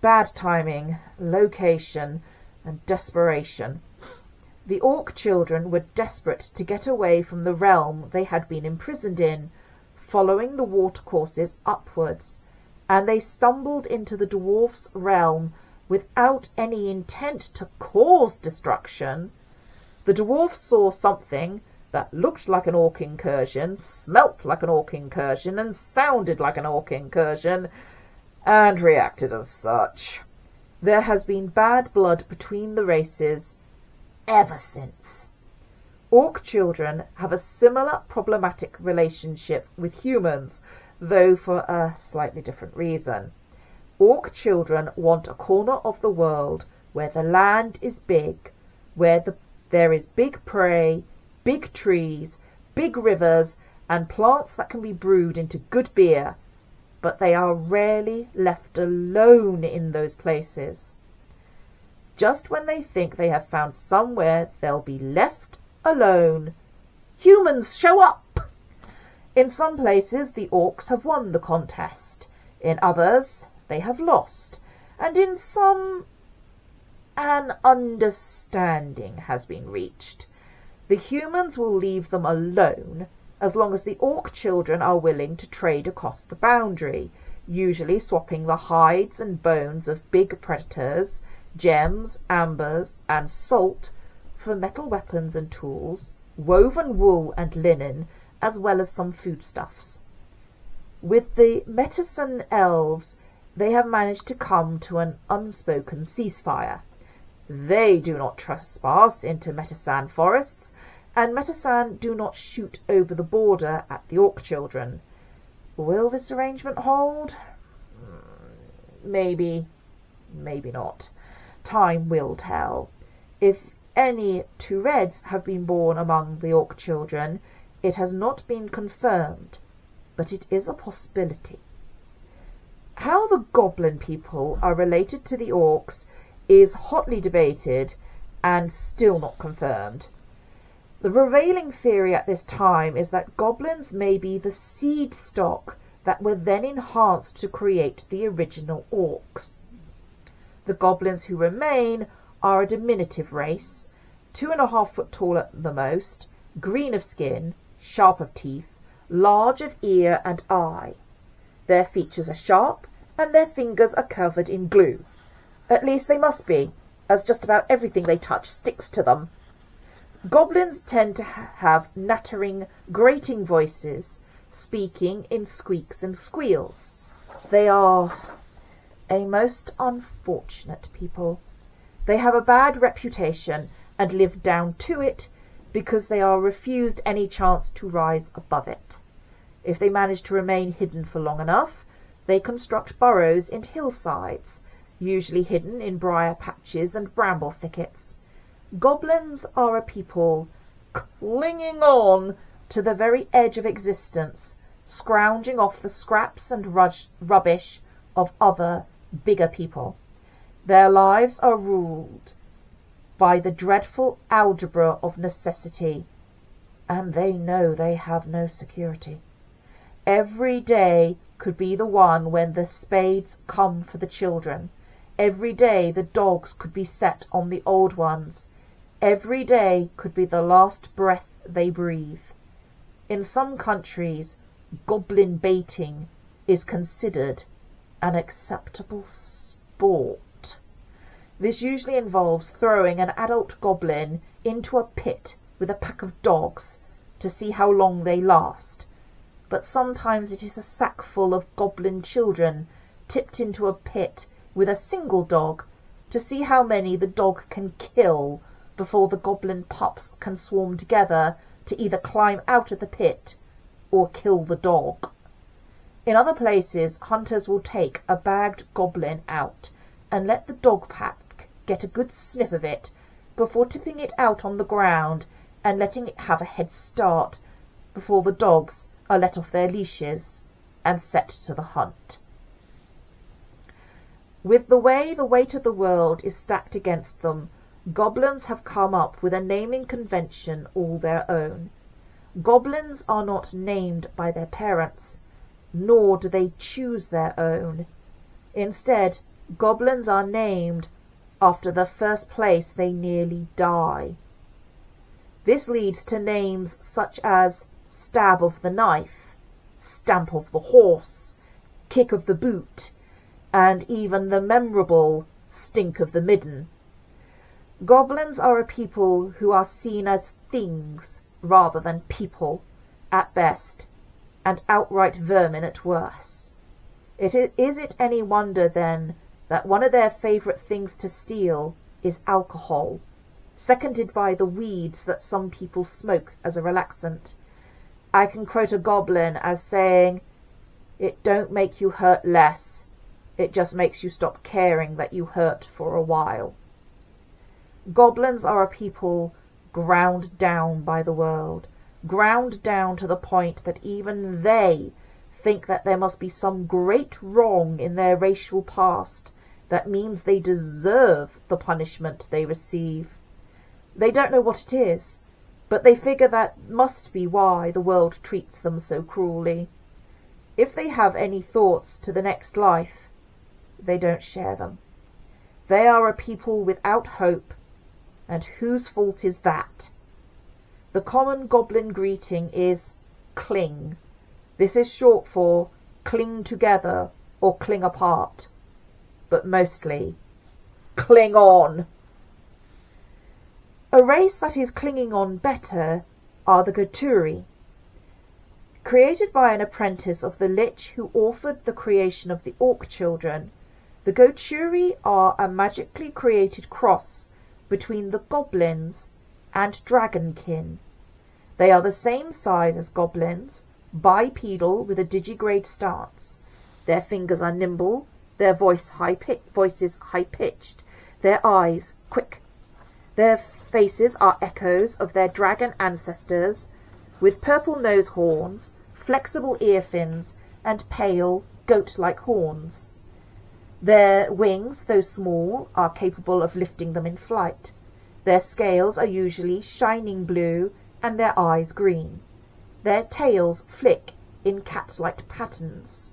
bad timing, location, and desperation. The orc children were desperate to get away from the realm they had been imprisoned in, following the watercourses upwards, and they stumbled into the dwarfs' realm without any intent to cause destruction. The dwarfs saw something that looked like an orc incursion, smelt like an orc incursion, and sounded like an orc incursion, and reacted as such. There has been bad blood between the races ever since. Orc children have a similar problematic relationship with humans, though for a slightly different reason. Orc children want a corner of the world where the land is big, where there is big prey, big trees, big rivers, and plants that can be brewed into good beer, but they are rarely left alone in those places. Just when they think they have found somewhere they'll be left alone, humans show up! In some places the orcs have won the contest, in others they have lost, and in some an understanding has been reached. The humans will leave them alone as long as the orc children are willing to trade across the boundary, usually swapping the hides and bones of big predators, gems, ambers, and salt for metal weapons and tools, woven wool and linen, as well as some foodstuffs. With the Metasan elves, they have managed to come to an unspoken ceasefire. They do not trespass into Metasan forests, and Metasan do not shoot over the border at the orc children. Will this arrangement hold? Maybe, maybe not. Time will tell. If any Tureds have been born among the orc children, it has not been confirmed, but it is a possibility. How the goblin people are related to the orcs is hotly debated and still not confirmed. The prevailing theory at this time is that goblins may be the seed stock that were then enhanced to create the original orcs. The goblins who remain are a diminutive race, 2.5 foot tall at the most, green of skin, sharp of teeth, large of ear and eye. Their features are sharp, and their fingers are covered in glue. At least they must be, as just about everything they touch sticks to them. Goblins tend to have nattering, grating voices, speaking in squeaks and squeals. They are a most unfortunate people. They have a bad reputation and live down to it because they are refused any chance to rise above it. If they manage to remain hidden for long enough, they construct burrows in hillsides, usually hidden in briar patches and bramble thickets. Goblins are a people clinging on to the very edge of existence, scrounging off the scraps and rubbish of other, bigger people. Their lives are ruled by the dreadful algebra of necessity, and they know they have no security. Every day could be the one when the spades come for the children. Every day the dogs could be set on the old ones. Every day could be the last breath they breathe. In some countries, goblin baiting is considered an acceptable sport. This usually involves throwing an adult goblin into a pit with a pack of dogs to see how long they last. But sometimes it is a sack full of goblin children tipped into a pit with a single dog to see how many the dog can kill before the goblin pups can swarm together to either climb out of the pit or kill the dog. In other places, hunters will take a bagged goblin out and let the dog pack get a good sniff of it before tipping it out on the ground and letting it have a head start before the dogs are let off their leashes and set to the hunt. With the way the weight of the world is stacked against them, goblins have come up with a naming convention all their own. Goblins are not named by their parents, nor do they choose their own. Instead, goblins are named after the first place they nearly die. This leads to names such as stab of the knife, stamp of the horse, kick of the boot, and even the memorable stink of the midden. Goblins are a people who are seen as things rather than people at best, and outright vermin at worst. Is it any wonder then that one of their favourite things to steal is alcohol, seconded by the weeds that some people smoke as a relaxant? I can quote a goblin as saying, "It don't make you hurt less, it just makes you stop caring that you hurt for a while." Goblins are a people ground down by the world, ground down to the point that even they think that there must be some great wrong in their racial past that means they deserve the punishment they receive. They don't know what it is, but they figure that must be why the world treats them so cruelly. If they have any thoughts to the next life, they don't share them. They are a people without hope, and whose fault is that? The common goblin greeting is cling. This is short for cling together or cling apart, but mostly cling on. A race that is clinging on better are the Goturi. Created by an apprentice of the Lich who authored the creation of the Orc children, the Goturi are a magically created cross between the goblins and dragonkin. They are the same size as goblins, bipedal with a digigrade stance. Their fingers are nimble, their voices high-pitched, their eyes quick. Their faces are echoes of their dragon ancestors, with purple nose horns, flexible ear fins, and pale, goat-like horns. Their wings, though small, are capable of lifting them in flight. Their scales are usually shining blue, and their eyes green. Their tails flick in cat-like patterns.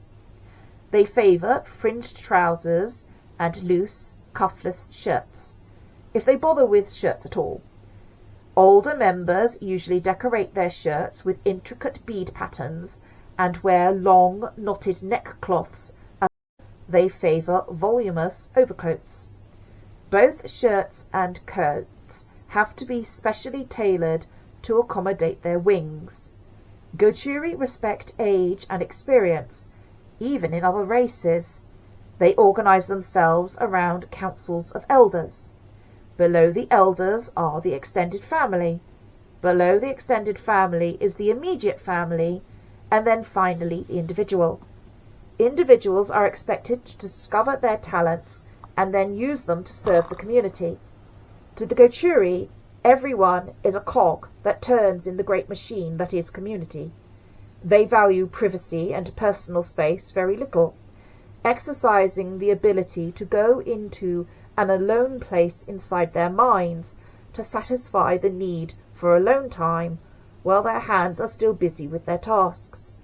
They favour fringed trousers and loose, cuffless shirts, if they bother with shirts at all. Older members usually decorate their shirts with intricate bead patterns and wear long, knotted neckcloths. They favour voluminous overcoats. Both shirts and coats have to be specially tailored to accommodate their wings. Goturi respect age and experience, even in other races. They organise themselves around councils of elders. Below the elders are the extended family. Below the extended family is the immediate family, and then finally the individual. Individuals are expected to discover their talents and then use them to serve the community. To the Goturi, everyone is a cog that turns in the great machine that is community. They value privacy and personal space very little, exercising the ability to go into an alone place inside their minds to satisfy the need for alone time while their hands are still busy with their tasks.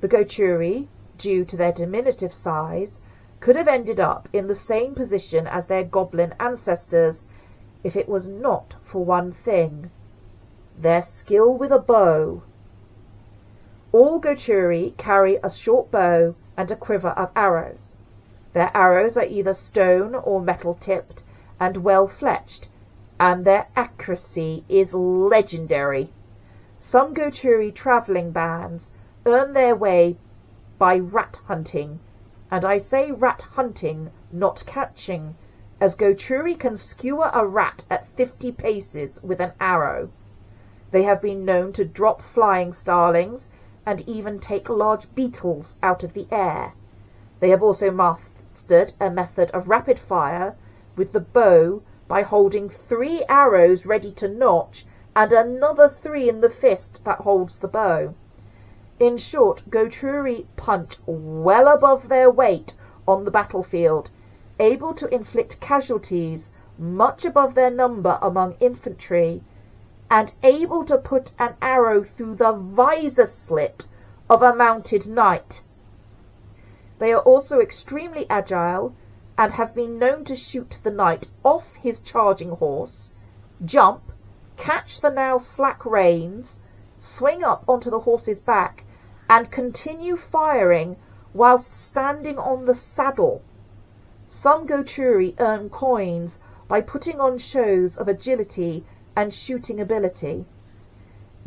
The Gochuri, due to their diminutive size, could have ended up in the same position as their goblin ancestors if it was not for one thing: their skill with a bow. All Gochuri carry a short bow and a quiver of arrows. Their arrows are either stone or metal tipped and well fletched, and their accuracy is legendary. Some Gochuri travelling bands earn their way by rat hunting, and I say rat hunting, not catching, as Gochuri can skewer a rat at 50 paces with an arrow. They have been known to drop flying starlings and even take large beetles out of the air. They have also mastered a method of rapid fire with the bow by holding 3 arrows ready to notch and another 3 in the fist that holds the bow. In short, Gochuri punch well above their weight on the battlefield, able to inflict casualties much above their number among infantry, and able to put an arrow through the visor slit of a mounted knight. They are also extremely agile and have been known to shoot the knight off his charging horse, jump, catch the now slack reins, swing up onto the horse's back, and continue firing whilst standing on the saddle. Some Gochuri earn coins by putting on shows of agility and shooting ability.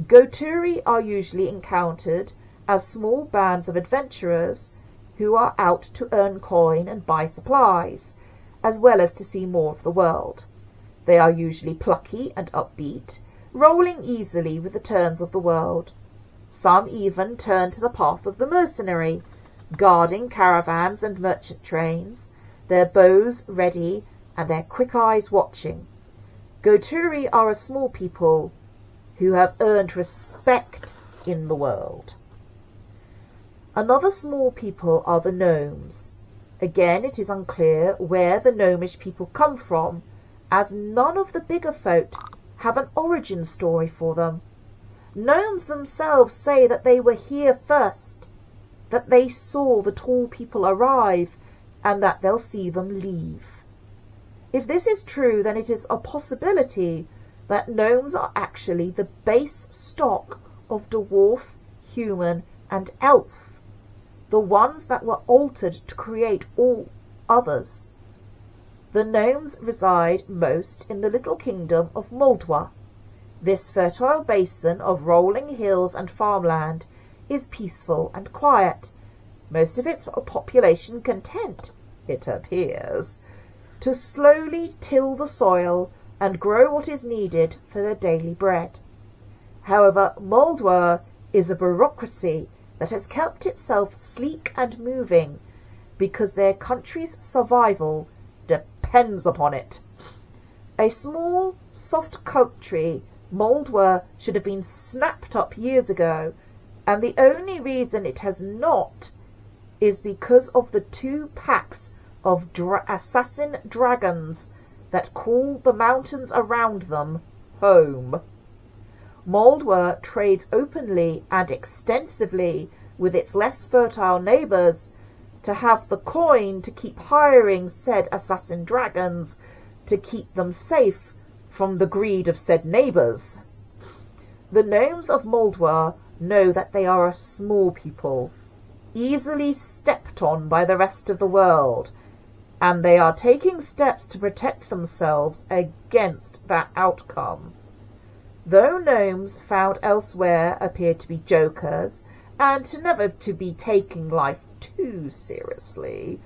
Gochuri are usually encountered as small bands of adventurers who are out to earn coin and buy supplies, as well as to see more of the world. They are usually plucky and upbeat, rolling easily with the turns of the world. Some even turn to the path of the mercenary, guarding caravans and merchant trains, their bows ready and their quick eyes watching. Gochuri are a small people who have earned respect in the world. Another small people are the gnomes. Again, it is unclear where the gnomish people come from, as none of the bigger folk have an origin story for them. Gnomes themselves say that they were here first, that they saw the tall people arrive, and that they'll see them leave. If this is true, then it is a possibility that gnomes are actually the base stock of dwarf, human, and elf, the ones that were altered to create all others. The gnomes reside most in the little kingdom of Moldwa. This fertile basin of rolling hills and farmland is peaceful and quiet, most of its population content, it appears, to slowly till the soil and grow what is needed for their daily bread. However, Moldwa is a bureaucracy that has kept itself sleek and moving because their country's survival depends upon it. A small, soft country, Moldwa should have been snapped up years ago, and the only reason it has not is because of the 2 packs of assassin dragons that call the mountains around them home. Moldwa trades openly and extensively with its less fertile neighbours to have the coin to keep hiring said assassin dragons to keep them safe from the greed of said neighbours. The gnomes of Moldwa know that they are a small people, easily stepped on by the rest of the world, and they are taking steps to protect themselves against that outcome. Though gnomes found elsewhere appear to be jokers, and to never to be taking life too seriously,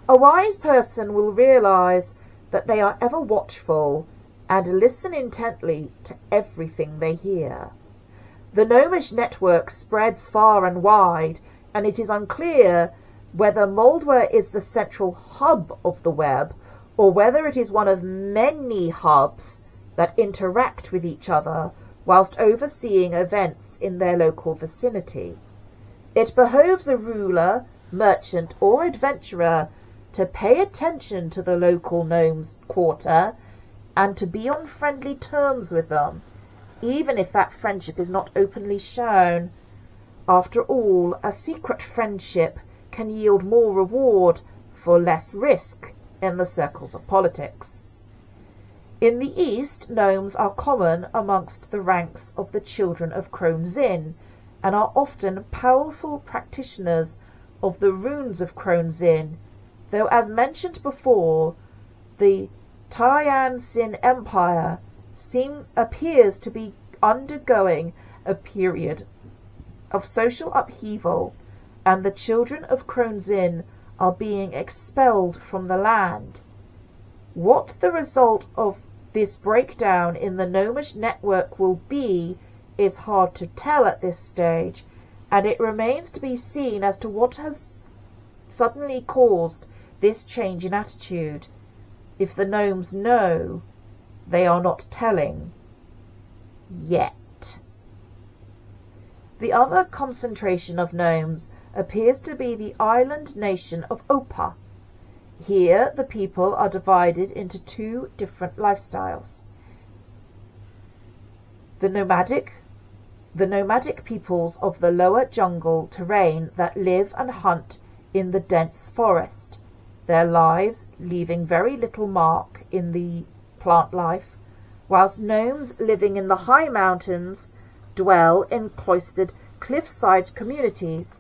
a wise person will realise that they are ever watchful and listen intently to everything they hear. The gnomish network spreads far and wide, and it is unclear whether Moldwa is the central hub of the web, or whether it is one of many hubs that interact with each other whilst overseeing events in their local vicinity. It behoves a ruler, merchant, or adventurer to pay attention to the local gnomes' quarter and to be on friendly terms with them, even if that friendship is not openly shown. After all, a secret friendship can yield more reward for less risk in the circles of politics. In the East, gnomes are common amongst the ranks of the children of Kronzin, and are often powerful practitioners of the runes of Kronzin, though, as mentioned before, the Tianjin Empire appears to be undergoing a period of social upheaval, and the children of Kronzin are being expelled from the land. What the result of this breakdown in the gnomish network will be is hard to tell at this stage, and it remains to be seen as to what has suddenly caused this change in attitude. If the gnomes know, they are not telling. Yet. The other concentration of gnomes appears to be the island nation of Opa. Here the people are divided into two different lifestyles. The nomadic peoples of the lower jungle terrain that live and hunt in the dense forest, their lives leaving very little mark in the plant life, whilst gnomes living in the high mountains dwell in cloistered cliffside communities,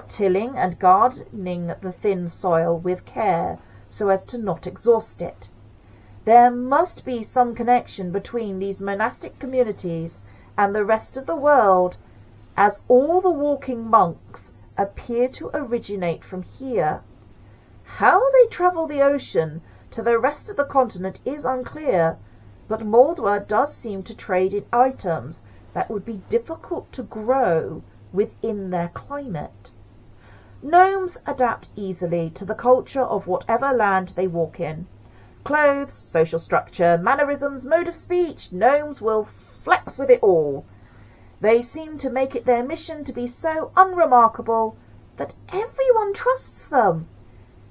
tilling and gardening the thin soil with care so as to not exhaust it. There must be some connection between these monastic communities and the rest of the world, as all the walking monks appear to originate from here. How they travel the ocean to the rest of the continent is unclear, but Moldwa does seem to trade in items that would be difficult to grow within their climate. Gnomes adapt easily to the culture of whatever land they walk in. Clothes, social structure, mannerisms, mode of speech, gnomes will flex with it all. They seem to make it their mission to be so unremarkable that everyone trusts them.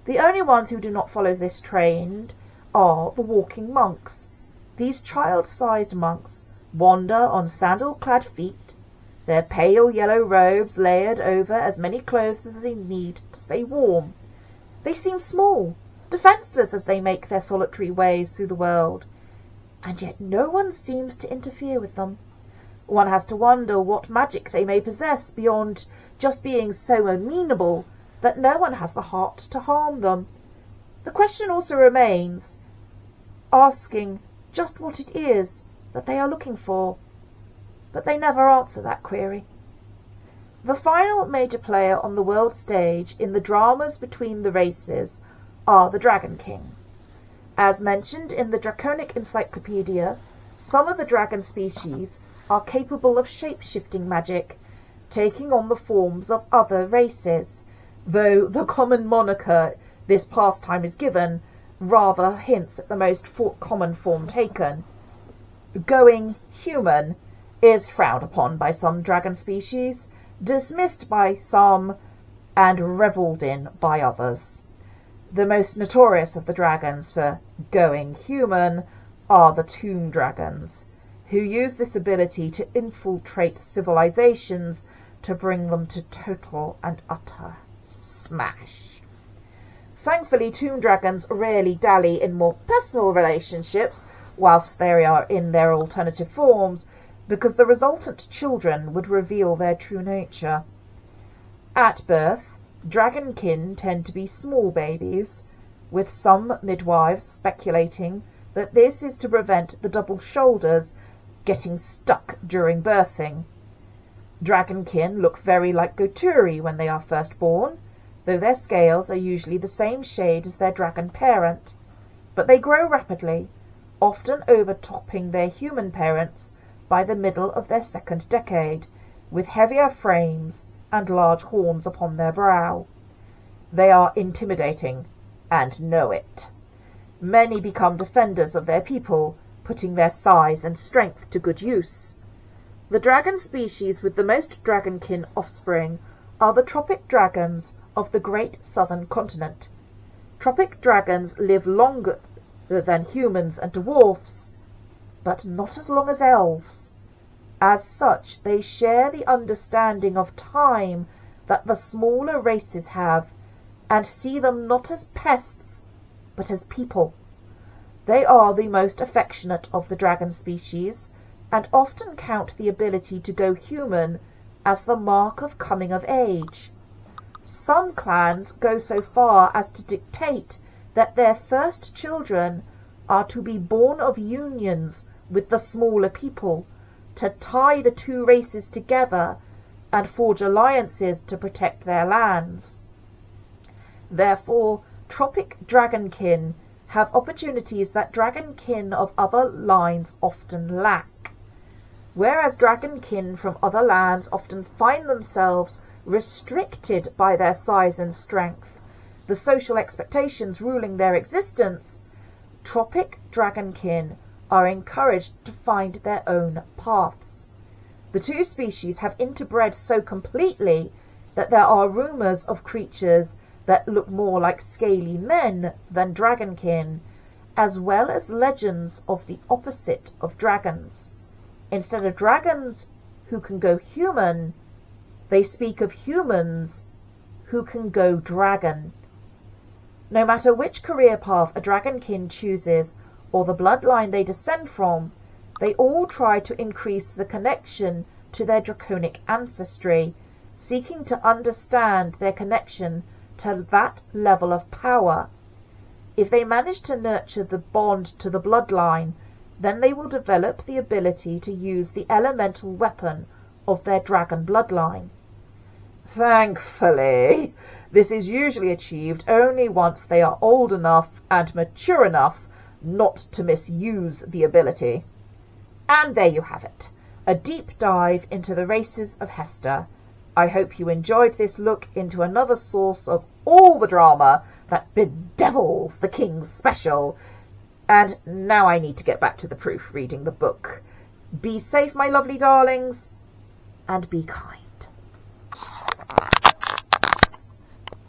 The only ones who do not follow this trend are the walking monks. These child-sized monks wander on sandal-clad feet, their pale yellow robes layered over as many clothes as they need to stay warm. They seem small, defenceless as they make their solitary ways through the world, and yet no one seems to interfere with them. One has to wonder what magic they may possess beyond just being so amenable that no one has the heart to harm them. The question also remains, asking just what it is that they are looking for, but they never answer that query. The final major player on the world stage in the dramas between the races are the Dragon King. As mentioned in the Draconic Encyclopedia, some of the dragon species are capable of shape-shifting magic, taking on the forms of other races, though the common moniker this pastime is given rather hints at the most common form taken. Going human is frowned upon by some dragon species, dismissed by some, and revelled in by others. The most notorious of the dragons for going human are the tomb dragons, who use this ability to infiltrate civilizations to bring them to total and utter smash. Thankfully, tomb dragons rarely dally in more personal relationships whilst they are in their alternative forms, because the resultant children would reveal their true nature. At birth, dragonkin tend to be small babies, with some midwives speculating that this is to prevent the double shoulders getting stuck during birthing. Dragonkin look very like Goturi when they are first born, though their scales are usually the same shade as their dragon parent, but they grow rapidly, often overtopping their human parents by the middle of their second decade, with heavier frames and large horns upon their brow. They are intimidating, and know it. Many become defenders of their people, putting their size and strength to good use. The dragon species with the most dragonkin offspring are the tropic dragons of the great southern continent. Tropic dragons live longer than humans and dwarfs, but not as long as elves. As such, they share the understanding of time that the smaller races have, and see them not as pests, but as people. They are the most affectionate of the dragon species, and often count the ability to go human as the mark of coming of age. Some clans go so far as to dictate that their first children are to be born of unions with the smaller people, to tie the two races together and forge alliances to protect their lands. Therefore, tropic dragonkin have opportunities that dragonkin of other lines often lack. Whereas dragonkin from other lands often find themselves restricted by their size and strength, the social expectations ruling their existence, tropic dragonkin are encouraged to find their own paths. The two species have interbred so completely that there are rumours of creatures that look more like scaly men than dragonkin, as well as legends of the opposite of dragons. Instead of dragons who can go human, they speak of humans who can go dragon. No matter which career path a dragonkin chooses or the bloodline they descend from, they all try to increase the connection to their draconic ancestry, seeking to understand their connection to that level of power. If they manage to nurture the bond to the bloodline, then they will develop the ability to use the elemental weapon of their dragon bloodline. Thankfully, this is usually achieved only once they are old enough and mature enough not to misuse the ability. And there you have it, a deep dive into the races of Hestia. I hope you enjoyed this look into another source of all the drama that bedevils the King's Special. And now I need to get back to the proofreading the book. Be safe, my lovely darlings, and be kind.